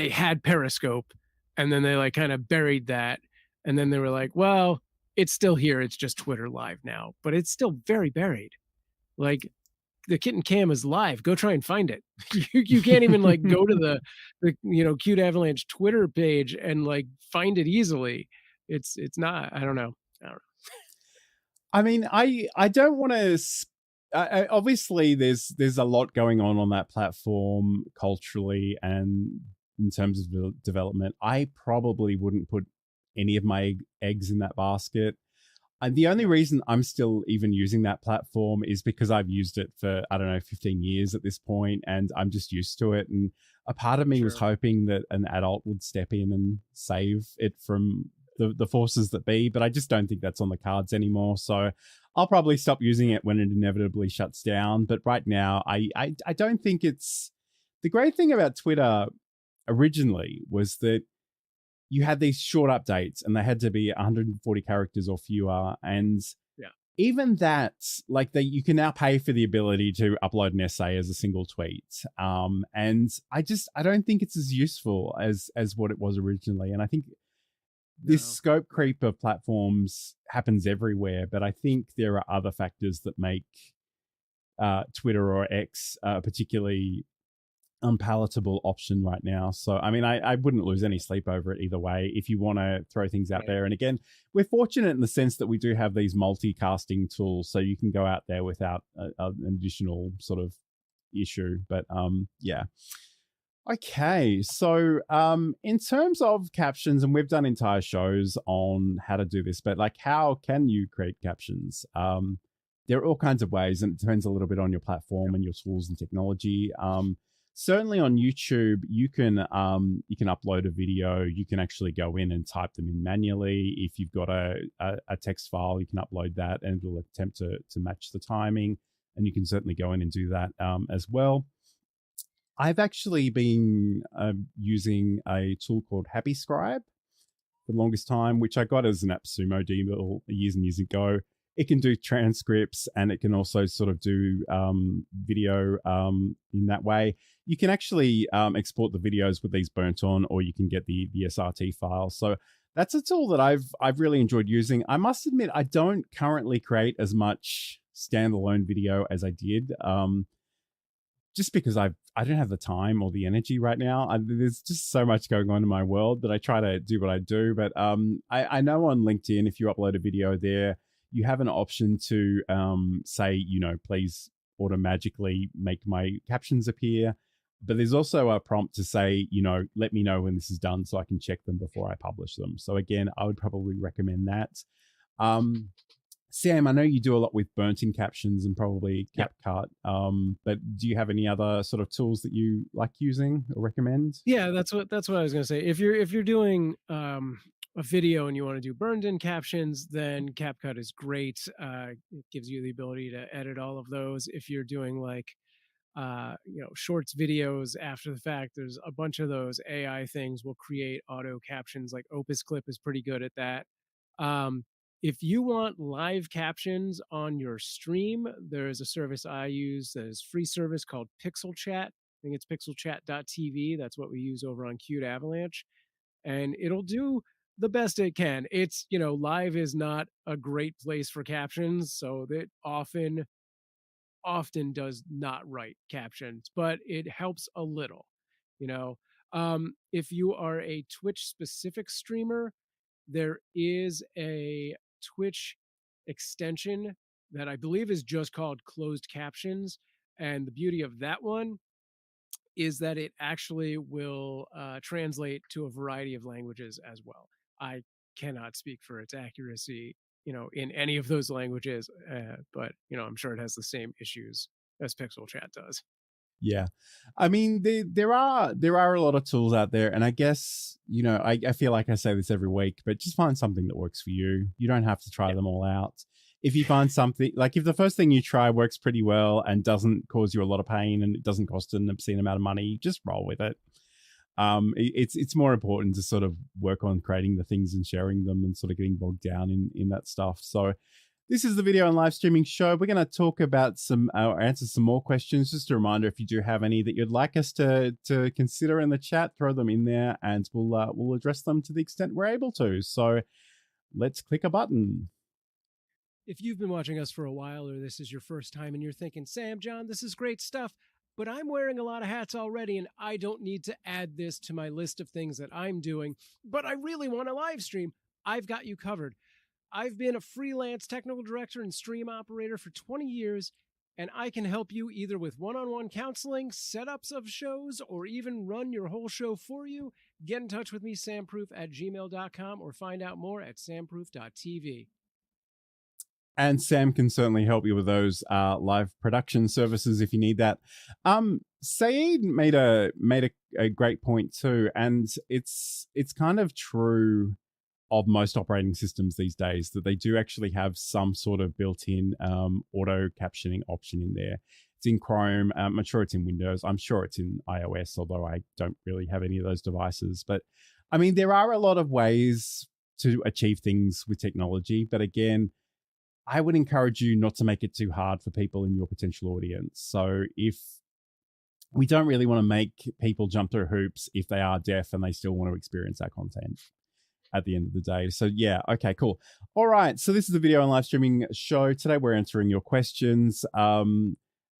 Speaker 2: had Periscope and then they like kind of buried that. And then they were like, well, it's still here. It's just Twitter Live now, but it's still very buried. Like the Kitten Cam is live. Go try and find it. You can't even like go to the Cute Avalanche Twitter page and like find it easily. It's not. I don't know.
Speaker 1: I mean, I don't want to. Obviously, there's a lot going on that platform culturally and in terms of development. I probably wouldn't put any of my eggs in that basket. And the only reason I'm still even using that platform is because I've used it for, 15 years at this point, and I'm just used to it. And a part of me was hoping that an adult would step in and save it from the forces that be, but I just don't think that's on the cards anymore. So I'll probably stop using it when it inevitably shuts down. But right now, I don't think it's... The great thing about Twitter originally was that you had these short updates and they had to be 140 characters or fewer. And even that, like you can now pay for the ability to upload an essay as a single tweet. And I don't think it's as useful as what it was originally. And I think this scope creep of platforms happens everywhere, but I think there are other factors that make Twitter or X particularly unpalatable option right now. So I mean, I wouldn't lose any sleep over it either way if you want to throw things out there. And again, we're fortunate in the sense that we do have these multicasting tools, so you can go out there without an additional sort of issue. But okay, so in terms of captions, and we've done entire shows on how to do this, but like, how can you create captions? There are all kinds of ways, and it depends a little bit on your platform and your tools and technology. Certainly on YouTube, you can upload a video. You can actually go in and type them in manually. If you've got a text file, you can upload that and it'll attempt to match the timing. And you can certainly go in and do that as well. I've actually been using a tool called Happy Scribe for the longest time, which I got as an AppSumo deal years and years ago. It can do transcripts and it can also sort of do video in that way. You can actually export the videos with these burnt on, or you can get the SRT file. So that's a tool that I've really enjoyed using. I must admit, I don't currently create as much standalone video as I did, just because I don't have the time or the energy right now. There's just so much going on in my world that I try to do what I do. But I know on LinkedIn, if you upload a video there, you have an option to say, please automatically make my captions appear. But there's also a prompt to say, let me know when this is done so I can check them before I publish them. So again, I would probably recommend that. Sam, I know you do a lot with burnt-in captions and probably CapCut, but do you have any other sort of tools that you like using or recommend?
Speaker 2: Yeah, that's what I was going to say. If you're doing a video and you want to do burned-in captions, then CapCut is great. It gives you the ability to edit all of those. If you're doing like shorts videos after the fact, there's a bunch of those AI things will create auto captions. Like Opus Clip is pretty good at that. If you want live captions on your stream, there's a service I use that is free service called Pixel Chat. I think it's pixelchat.tv. That's what we use over on Qt Avalanche. And it'll do the best it can. It's, live is not a great place for captions, so that often does not write captions, but it helps a little. If you are a Twitch specific streamer, there is a Twitch extension that I believe is just called closed captions. And the beauty of that one is that it actually will translate to a variety of languages as well. I cannot speak for its accuracy, in any of those languages, but I'm sure it has the same issues as Pixel Chat does.
Speaker 1: Yeah, I mean there are a lot of tools out there, and I guess I feel like I say this every week, but just find something that works for you. You don't have to try them all out. If you find something, like if the first thing you try works pretty well and doesn't cause you a lot of pain and it doesn't cost an obscene amount of money, just roll with it. It's more important to sort of work on creating the things and sharing them and sort of getting bogged down in that stuff. So this is the video and live streaming show. We're going to talk about answer some more questions. Just a reminder, if you do have any that you'd like us to consider in the chat, throw them in there and we'll address them to the extent we're able to. So let's click a button.
Speaker 2: If you've been watching us for a while or this is your first time and you're thinking, Sam, John, this is great stuff, but I'm wearing a lot of hats already and I don't need to add this to my list of things that I'm doing, but I really want to live stream, I've got you covered. I've been a freelance technical director and stream operator for 20 years, and I can help you either with one-on-one counseling, setups of shows, or even run your whole show for you. Get in touch with me, samproof@gmail.com, or find out more at samproof.tv.
Speaker 1: And Sam can certainly help you with those live production services if you need that. Saeed made a great point too, and it's kind of true of most operating systems these days that they do actually have some sort of built-in auto captioning option in there. It's in Chrome. I'm sure it's in Windows. I'm sure it's in iOS, although I don't really have any of those devices. But I mean, there are a lot of ways to achieve things with technology. But again, I would encourage you not to make it too hard for people in your potential audience. So if we don't really want to make people jump through hoops if they are deaf and they still want to experience our content at the end of the day. So yeah, okay, cool. All right, so this is the video and live streaming show. Today we're answering your questions.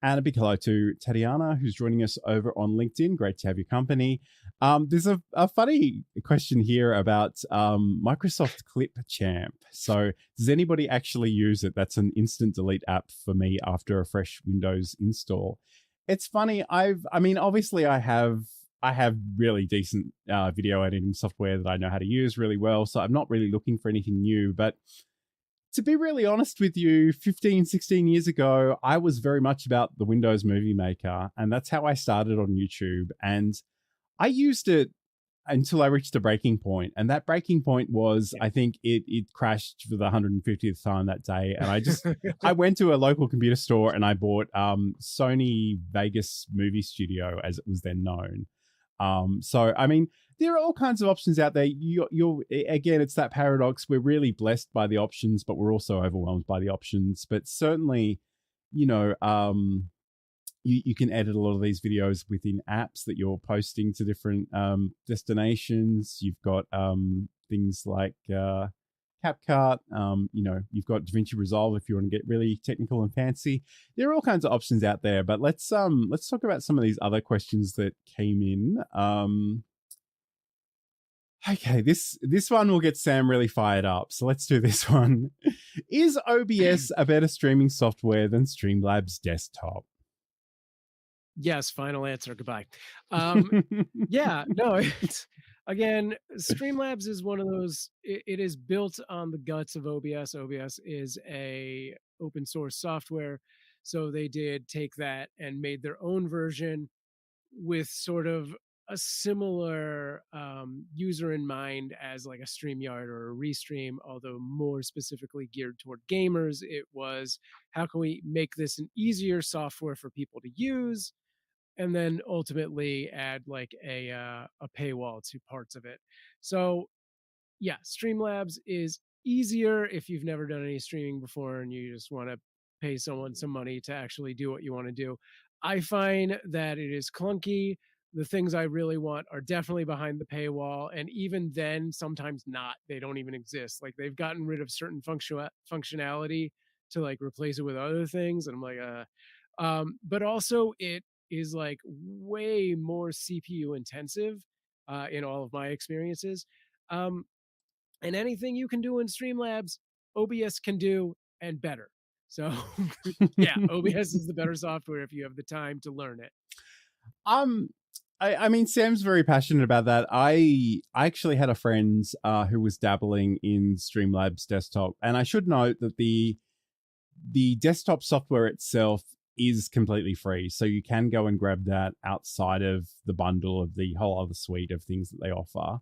Speaker 1: And a big hello to Tatiana, who's joining us over on LinkedIn. Great to have your company. There's a funny question here about Microsoft Clip Champ. So does anybody actually use it? That's an instant delete app for me after a fresh Windows install. It's funny. I mean, obviously I have really decent video editing software that I know how to use really well. So I'm not really looking for anything new, but to be really honest with you, 15, 16 years ago, I was very much about the Windows Movie Maker, and that's how I started on YouTube. And I used it until I reached a breaking point. And that breaking point was, I think it crashed for the 150th time that day. And I went to a local computer store and I bought Sony Vegas Movie Studio, as it was then known. So, I mean, there are all kinds of options out there. You're again, it's that paradox. We're really blessed by the options, but we're also overwhelmed by the options. But certainly, you can edit a lot of these videos within apps that you're posting to different destinations. You've got things like CapCut. You've got DaVinci Resolve if you want to get really technical and fancy. There are all kinds of options out there, but let's talk about some of these other questions that came in. Okay, this one will get Sam really fired up. So let's do this one. Is OBS a better streaming software than Streamlabs Desktop?
Speaker 2: Yes, final answer. Goodbye. Yeah, no, Again, Streamlabs is one of those, it is built on the guts of OBS. OBS is a open source software. So they did take that and made their own version with sort of a similar user in mind as like a StreamYard or a Restream, although more specifically geared toward gamers. It was, how can we make this an easier software for people to use? And then ultimately add like a paywall to parts of it. So yeah, Streamlabs is easier if you've never done any streaming before and you just want to pay someone some money to actually do what you want to do. I find that it is clunky. The things I really want are definitely behind the paywall, and even then, sometimes not. They don't even exist. Like they've gotten rid of certain functionality to like replace it with other things, and I'm like, but also it is like way more CPU intensive in all of my experiences. And anything you can do in Streamlabs, OBS can do and better. So yeah, OBS is the better software if you have the time to learn it.
Speaker 1: I mean, Sam's very passionate about that. I actually had a friend who was dabbling in Streamlabs desktop, and I should note that the desktop software itself is completely free, so you can go and grab that outside of the bundle of the whole other suite of things that they offer.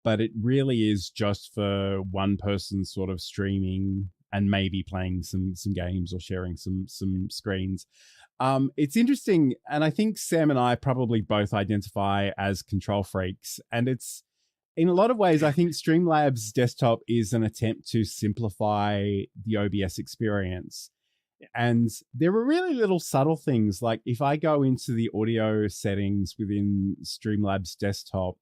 Speaker 1: But it really is just for one person sort of streaming and maybe playing some games or sharing some screens. It's interesting, and I think Sam and I probably both identify as control freaks, and it's in a lot of ways, I think Streamlabs desktop is an attempt to simplify the OBS experience. And there are really little subtle things, like if I go into the audio settings within Streamlabs desktop,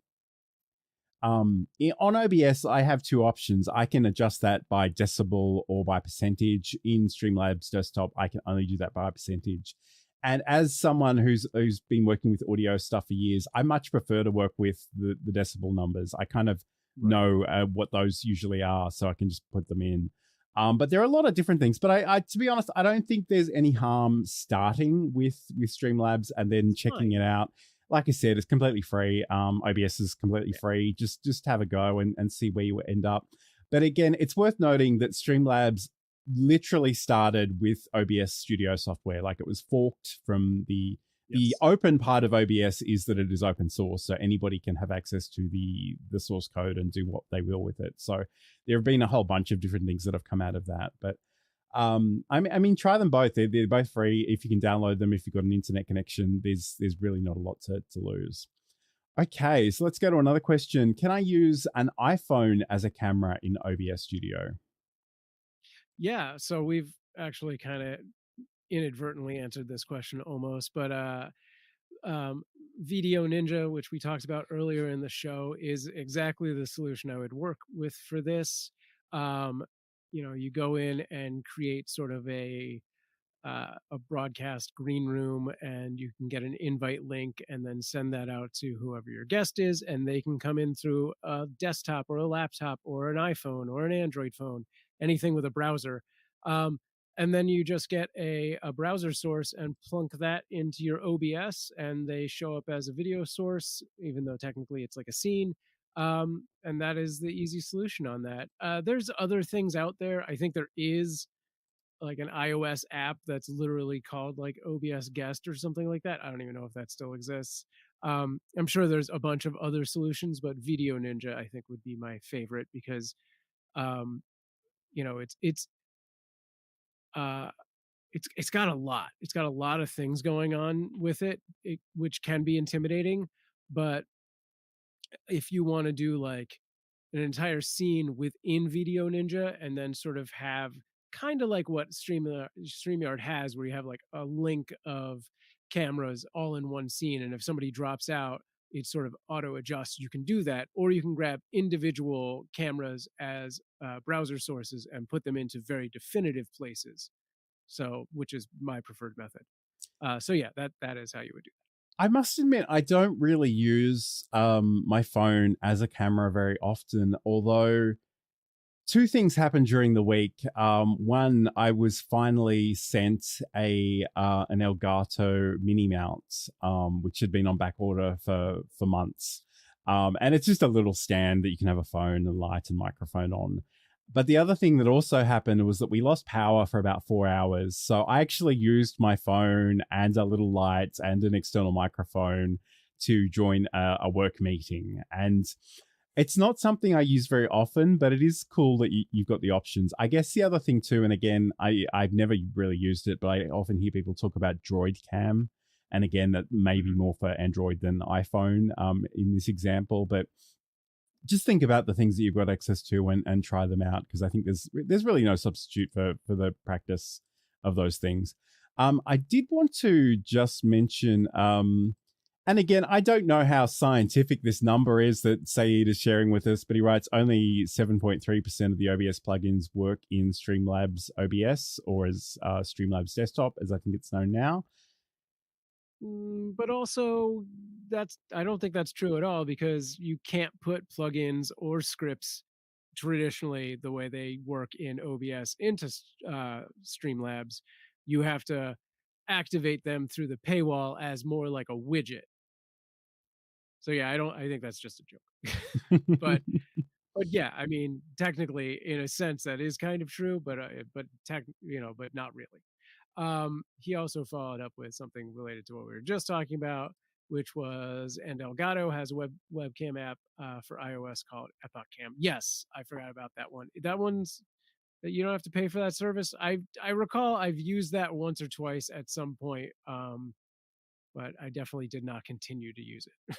Speaker 1: on OBS, I have two options. I can adjust that by decibel or by percentage. In Streamlabs desktop, I can only do that by percentage. And as someone who's been working with audio stuff for years, I much prefer to work with the decibel numbers. I kind of know what those usually are, so I can just put them in. But there are a lot of different things. But I to be honest, I don't think there's any harm starting with Streamlabs and then checking it out. Like I said, it's completely free. OBS is completely free. Just have a go and see where you end up. But again, it's worth noting that Streamlabs literally started with OBS Studio software. Like it was forked from the open part of OBS is that it is open source, so anybody can have access to the source code and do what they will with it. So there have been a whole bunch of different things that have come out of that. But I mean, try them both. They're both free. If you can download them, if you've got an internet connection, there's really not a lot to lose. Okay, so let's go to another question. Can I use an iPhone as a camera in OBS Studio?
Speaker 2: Yeah, so we've actually kind of inadvertently answered this question almost, but Video Ninja, which we talked about earlier in the show, is exactly the solution I would work with for this. You go in and create sort of a broadcast green room, and you can get an invite link and then send that out to whoever your guest is, and they can come in through a desktop or a laptop or an iPhone or an Android phone, anything with a browser. And then you just get a browser source and plunk that into your OBS, and they show up as a video source, even though technically it's like a scene. And that is the easy solution on that. There's other things out there. I think there is like an iOS app that's literally called like OBS Guest or something like that. I don't even know if that still exists. I'm sure there's a bunch of other solutions, but Video Ninja I think would be my favorite because, it's got a lot. It's got a lot of things going on with it, which can be intimidating. But if you want to do like an entire scene within Video Ninja and then sort of have kind of like what StreamYard has, where you have like a link of cameras all in one scene, and if somebody drops out, it sort of auto adjusts. You can do that, or you can grab individual cameras as browser sources and put them into very definitive places. So, which is my preferred method. So yeah, that is how you would do that.
Speaker 1: I must admit, I don't really use my phone as a camera very often, although two things happened during the week. One, I was finally sent an Elgato mini mount, which had been on back order for months. And it's just a little stand that you can have a phone and light and microphone on. But the other thing that also happened was that we lost power for about 4 hours. So I actually used my phone and a little light and an external microphone to join a work meeting. And it's not something I use very often, but it is cool that you've got the options. I guess the other thing too, and again, I've never really used it, but I often hear people talk about Droid Cam. And again, that may be more for Android than iPhone in this example. But just think about the things that you've got access to and try them out, because I think there's really no substitute for the practice of those things. I did want to just mention, and again, I don't know how scientific this number is that Saeed is sharing with us, but he writes only 7.3% of the OBS plugins work in Streamlabs OBS, or as Streamlabs Desktop, as I think it's known now.
Speaker 2: But also, I don't think that's true at all, because you can't put plugins or scripts traditionally the way they work in OBS into Streamlabs. You have to activate them through the paywall as more like a widget. So yeah, I think that's just a joke. but yeah, I mean, technically, in a sense, that is kind of true, but not really. He also followed up with something related to what we were just talking about, which was, and Elgato has a webcam app for iOS called Epoch Cam. Yes, I forgot about that one. That one's that you don't have to pay for that service. I recall I've used that once or twice at some point, but I definitely did not continue to use it.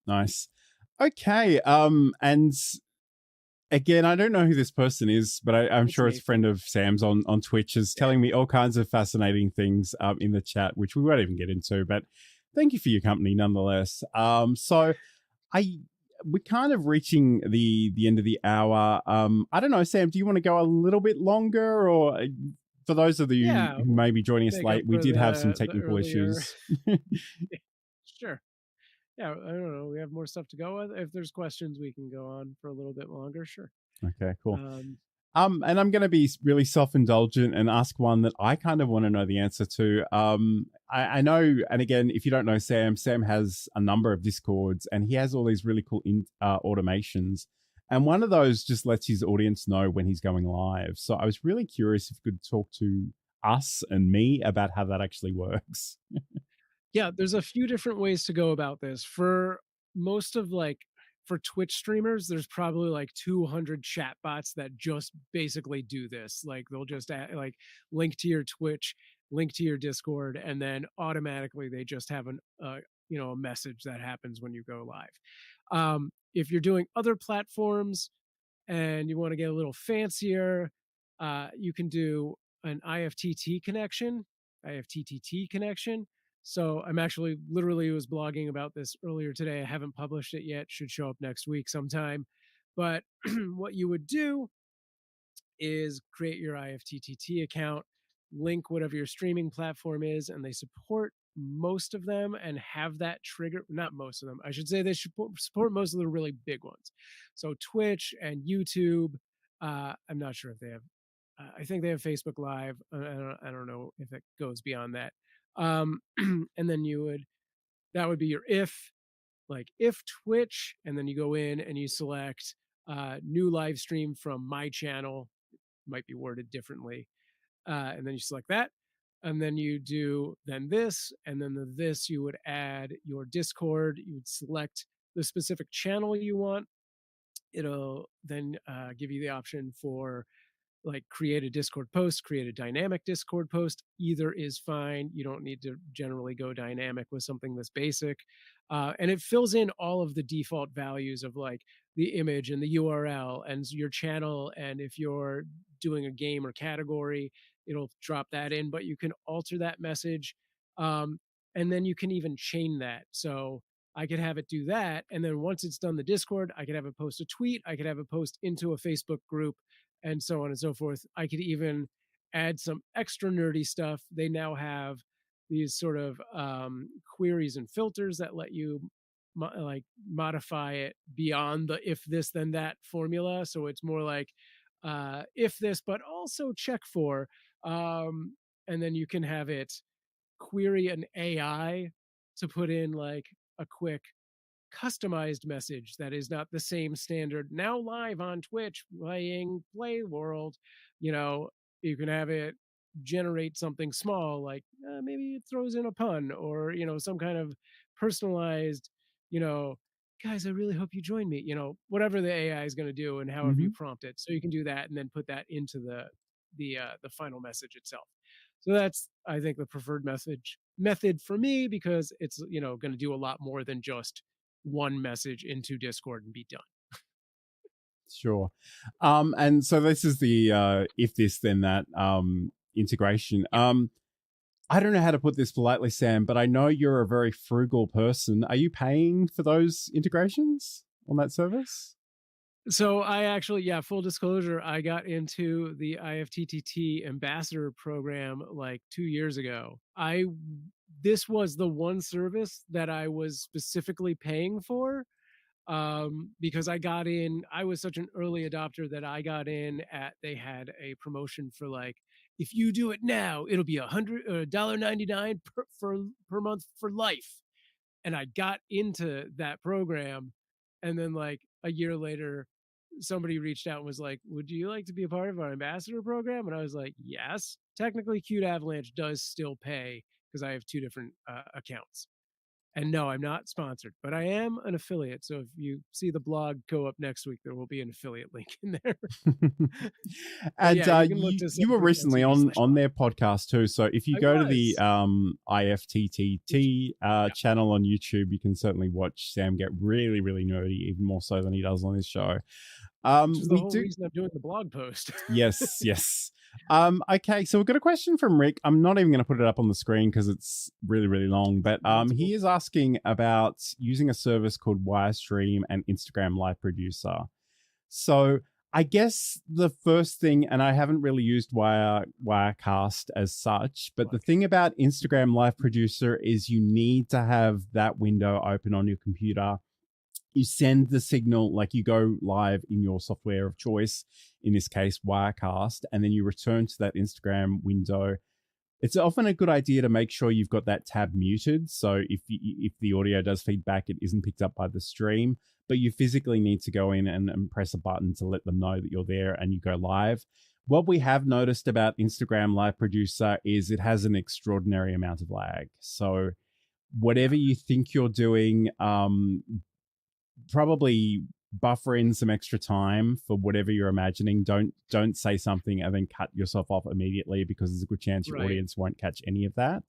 Speaker 1: Nice. Okay. And again, I don't know who this person is, but I'm sure it's a friend of Sam's on Twitch, is telling me all kinds of fascinating things in the chat, which we won't even get into. But thank you for your company nonetheless. So we're kind of reaching the end of the hour. I don't know, Sam, do you want to go a little bit longer, or for those of you who may be joining us late, we did have some technical issues.
Speaker 2: Sure. Yeah, I don't know. We have more stuff to go with. If there's questions, we can go on for a little bit longer. Sure.
Speaker 1: Okay, cool. And I'm going to be really self-indulgent and ask one that I kind of want to know the answer to. I know, and again, if you don't know Sam has a number of Discords, and he has all these really cool automations. And one of those just lets his audience know when he's going live. So I was really curious if you could talk to us and me about how that actually works.
Speaker 2: Yeah, there's a few different ways to go about this. For most of for Twitch streamers, there's probably like 200 chatbots that just basically do this. Like they'll just link to your Twitch, link to your Discord, and then automatically they just have a message that happens when you go live. If you're doing other platforms and you want to get a little fancier, you can do an IFTTT connection. So I'm actually literally was blogging about this earlier today. I haven't published it yet. Should show up next week sometime. But what you would do is create your IFTTT account, link whatever your streaming platform is, and they support most of them and have that trigger. Not most of them. I should say they should support most of the really big ones. So Twitch and YouTube. I'm not sure if they have. I think they have Facebook Live. I don't know if it goes beyond that. And then that would be your if Twitch, and then you go in and you select new live stream from my channel. Might be worded differently. And then you select that, and then you do this, and then this you would add your Discord. You would select the specific channel you want. It'll then give you the option for create a Discord post, create a dynamic Discord post. Either is fine. You don't need to generally go dynamic with something this basic. And it fills in all of the default values of the image and the URL and your channel. And if you're doing a game or category, it'll drop that in, but you can alter that message. And then you can even chain that. So I could have it do that. And then once it's done the Discord, I could have it post a tweet. I could have it post into a Facebook group, and so on and so forth. I could even add some extra nerdy stuff. They now have these sort of queries and filters that let you modify it beyond the if this then that formula. So it's more like if this, but also check for, and then you can have it query an AI to put in a quick customized message that is not the same standard now live on Twitch playing Play World. You know, you can have it generate something small, like maybe it throws in a pun, or some kind of personalized, you know, guys, I really hope you join me. Whatever the AI is going to do and however you
Speaker 1: Mhm.
Speaker 2: prompt it, so you can do that and then put that into the final message itself. So that's, I think, the preferred method for me, because it's going to do a lot more than just one message into Discord and be done.
Speaker 1: Sure. And so this is the if this then that integration. I don't know how to put this politely, Sam, but I know you're a very frugal person. Are you paying for those integrations on that service?
Speaker 2: So I actually, yeah, full disclosure, I got into the IFTTT ambassador program like 2 years ago. This was the one service that I was specifically paying for, because I was such an early adopter that I got in at, they had a promotion for like, if you do it now, it'll be $100.99 per month for life. And I got into that program, and then like a year later, somebody reached out and was like, would you like to be a part of our ambassador program? And I was like, yes. Technically, Cute Avalanche does still pay because I have two different accounts. And no, I'm not sponsored, but I am an affiliate. So if you see the blog go up next week, there will be an affiliate link in there. But
Speaker 1: And
Speaker 2: yeah, you can look
Speaker 1: you
Speaker 2: to
Speaker 1: you were recently on their podcast too. So if you
Speaker 2: I
Speaker 1: go to the
Speaker 2: was.
Speaker 1: IFTTT
Speaker 2: Yeah.
Speaker 1: channel on YouTube, you can certainly watch Sam get really, really nerdy, even more so than he does on this show.
Speaker 2: Which is the whole reason I'm doing the blog post.
Speaker 1: Yes, yes. Okay, so we've got a question from Rick. I'm not even going to put it up on the screen because it's really, really long, but he is asking about using a service called Wirestream and Instagram Live Producer. So I guess the first thing, and I haven't really used Wirecast as such, but the thing about Instagram Live Producer is you need to have that window open on your computer. You send the signal, like you go live in your software of choice, in this case, Wirecast, and then you return to that Instagram window. It's often a good idea to make sure you've got that tab muted. So if the audio does feedback, it isn't picked up by the stream, but you physically need to go in and press a button to let them know that you're there and you go live. What we have noticed about Instagram Live Producer is it has an extraordinary amount of lag. So whatever you think you're doing, probably buffer in some extra time for whatever you're imagining. Don't say something and then cut yourself off immediately, because there's a good chance your audience won't catch any of that.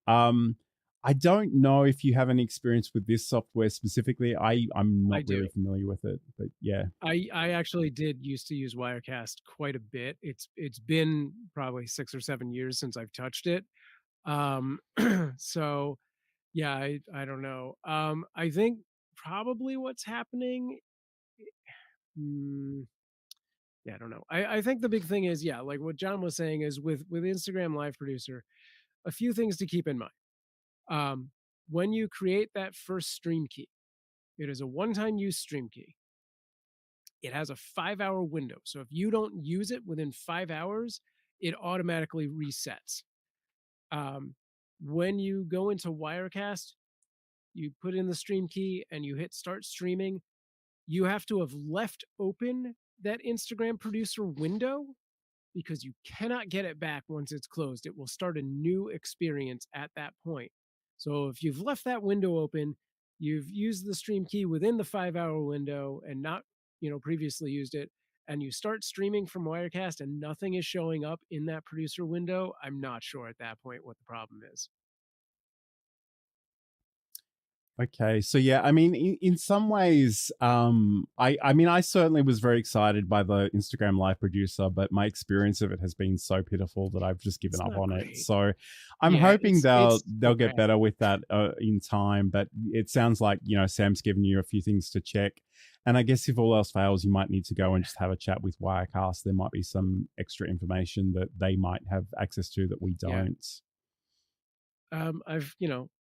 Speaker 1: I don't know if you have any experience with this software specifically. I'm not really familiar with it, but yeah.
Speaker 2: I actually did used to use Wirecast quite a bit. It's been probably 6 or 7 years since I've touched it. So yeah, I don't know. I think probably what's happening, yeah, I don't know. I think the big thing is, yeah, like what John was saying, is with Instagram Live Producer, a few things to keep in mind. When you create that first stream key, it is a one-time use stream key. It has a 5-hour window. So if you don't use it within 5 hours, it automatically resets. When you go into Wirecast, you put in the stream key and you hit start streaming, you have to have left open that Instagram producer window, because you cannot get it back once it's closed. It will start a new experience at that point. So if you've left that window open, you've used the stream key within the 5-hour window and not, previously used it, and you start streaming from Wirecast and nothing is showing up in that producer window, I'm not sure at that point what the problem is.
Speaker 1: Okay, so yeah, I mean, in some ways, I mean, I certainly was very excited by the Instagram Live Producer, but my experience of it has been so pitiful that I've just given up on it. So I'm hoping they'll get better with that in time. But it sounds like, Sam's given you a few things to check, and I guess if all else fails, you might need to go and just have a chat with Wirecast. There might be some extra information that they might have access to that we don't.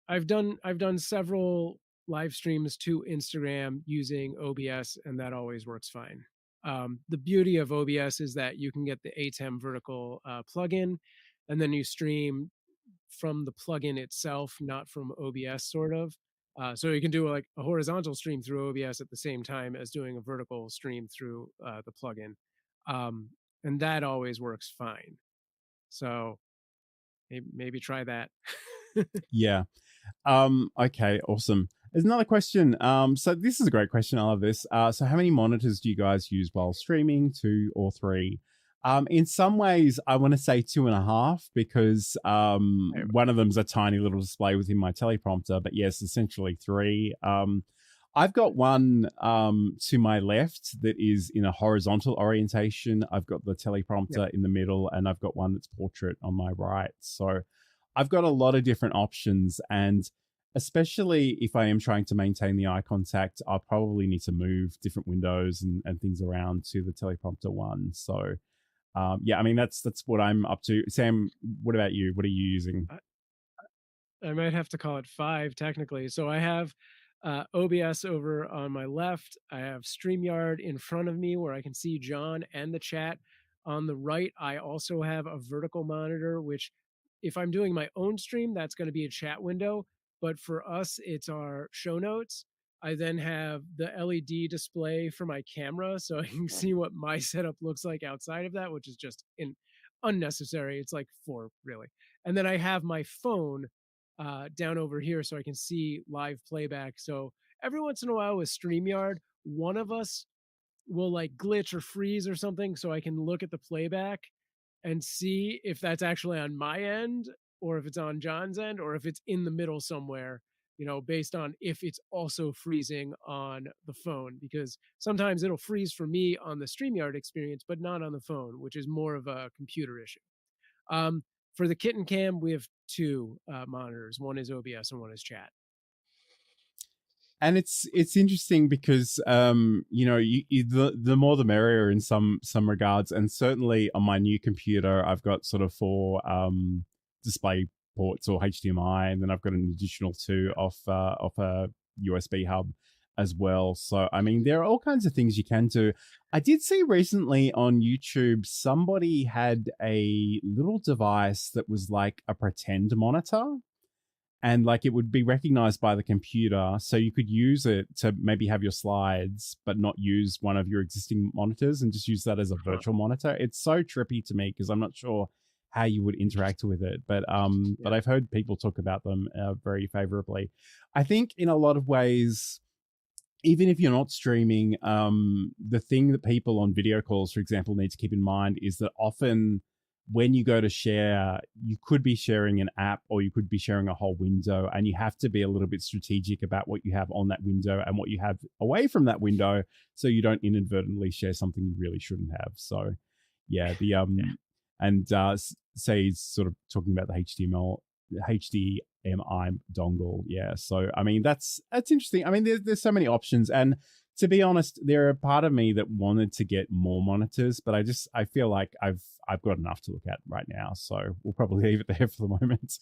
Speaker 2: I've done several live streams to Instagram using OBS, and that always works fine. The beauty of OBS is that you can get the ATEM vertical plugin, and then you stream from the plugin itself, not from OBS, sort of. So you can do like a horizontal stream through OBS at the same time as doing a vertical stream through the plugin. And that always works fine. So maybe try that.
Speaker 1: Yeah. Okay, awesome. There's another question. So this is a great question. I love this. So how many monitors do you guys use while streaming? 2 or 3? In some ways, I want to say 2.5 because one of them's a tiny little display within my teleprompter. But yes, essentially 3. I've got one to my left that is in a horizontal orientation. I've got the teleprompter in the middle, and I've got one that's portrait on my right. So I've got a lot of different options, and especially if I am trying to maintain the eye contact, I'll probably need to move different windows and things around to the teleprompter one. So yeah, I mean, that's what I'm up to. Sam, what about you? What are you using?
Speaker 2: I might have to call it 5 technically. So I have OBS over on my left. I have StreamYard in front of me where I can see John and the chat. On the right, I also have a vertical monitor, which if I'm doing my own stream, that's going to be a chat window. But for us, it's our show notes. I then have the LED display for my camera, so I can see what my setup looks like outside of that, which is just unnecessary. It's like 4, really. And then I have my phone down over here so I can see live playback. So every once in a while with StreamYard, one of us will like glitch or freeze or something so I can look at the playback and see if that's actually on my end or if it's on John's end or if it's in the middle somewhere, based on if it's also freezing on the phone, because sometimes it'll freeze for me on the StreamYard experience, but not on the phone, which is more of a computer issue. For the Kitten Cam, we have 2 monitors. One is OBS and one is chat.
Speaker 1: And it's interesting because the more the merrier in some regards, and certainly on my new computer I've got sort of 4 display ports or HDMI, and then I've got an additional 2 off a USB hub as well. So I mean, there are all kinds of things you can do. I did see recently on YouTube somebody had a little device that was like a pretend monitor. And like it would be recognized by the computer, so you could use it to maybe have your slides, but not use one of your existing monitors and just use that as a virtual monitor. It's so trippy to me because I'm not sure how you would interact with it, but I've heard people talk about them very favorably. I think in a lot of ways, even if you're not streaming, the thing that people on video calls, for example, need to keep in mind is that often when you go to share, you could be sharing an app or you could be sharing a whole window, and you have to be a little bit strategic about what you have on that window and what you have away from that window so you don't inadvertently share something you really shouldn't have. So yeah, and say he's sort of talking about the HDMI dongle. Yeah, so I mean that's interesting. I mean there's so many options, and to be honest, there are a part of me that wanted to get more monitors, but I feel like I've got enough to look at right now, so we'll probably leave it there for the moment.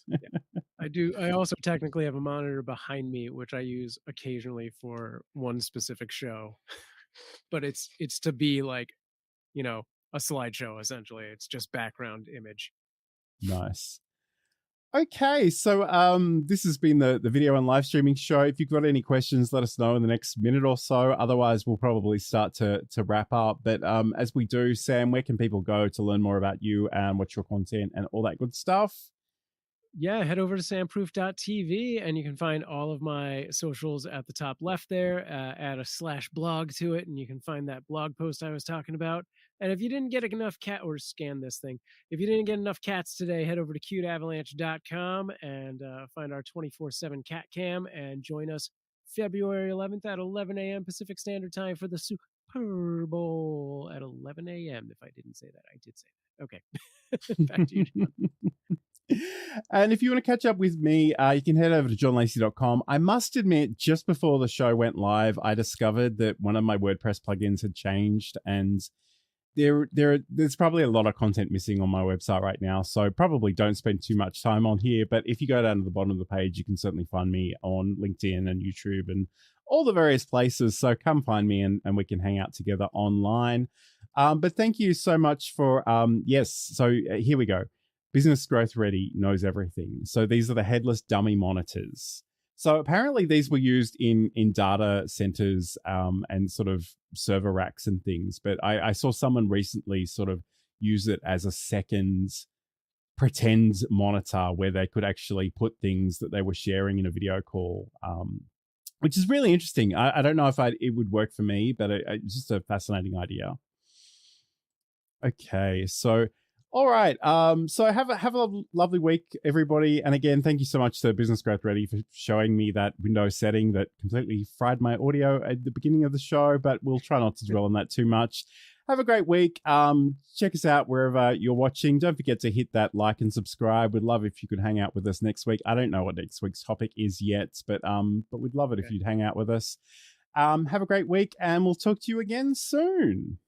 Speaker 2: I also technically have a monitor behind me, which I use occasionally for one specific show, but it's to be like, a slideshow essentially. It's just background image.
Speaker 1: Nice. Okay, so this has been the video and live streaming show. If you've got any questions, let us know in the next minute or so. Otherwise, we'll probably start to wrap up. But as we do, Sam, where can people go to learn more about you and what's your content and all that good stuff?
Speaker 2: Yeah, head over to samproof.tv and you can find all of my socials at the top left there. Add a /blog to it and you can find that blog post I was talking about. And if you didn't get enough or scan this thing, if you didn't get enough cats today, head over to cuteavalanche.com and find our 24/7 cat cam and join us February 11th at 11 a.m. Pacific Standard Time for the Super Bowl at 11 a.m. If I didn't say that, I did say that. Okay. Back to you, John.
Speaker 1: And if you want to catch up with me, you can head over to johnlacey.com. I must admit, just before the show went live, I discovered that one of my WordPress plugins had changed, and there's probably a lot of content missing on my website right now, so probably don't spend too much time on here. But if you go down to the bottom of the page, you can certainly find me on LinkedIn and YouTube and all the various places. So come find me and we can hang out together online. But thank you so much for, so here we go. Business Growth Ready knows everything. So these are the headless dummy monitors. So apparently these were used in data centers and sort of server racks and things. But I saw someone recently sort of use it as a second pretend monitor where they could actually put things that they were sharing in a video call, which is really interesting. I don't know if it would work for me, but it's just a fascinating idea. Okay, so all right. So have a lovely week, everybody. And again, thank you so much to Business Growth Ready for showing me that Windows setting that completely fried my audio at the beginning of the show, but we'll try not to dwell on that too much. Have a great week. Check us out wherever you're watching. Don't forget to hit that like and subscribe. We'd love if you could hang out with us next week. I don't know what next week's topic is yet, but we'd love it if you'd hang out with us. Have a great week, and we'll talk to you again soon.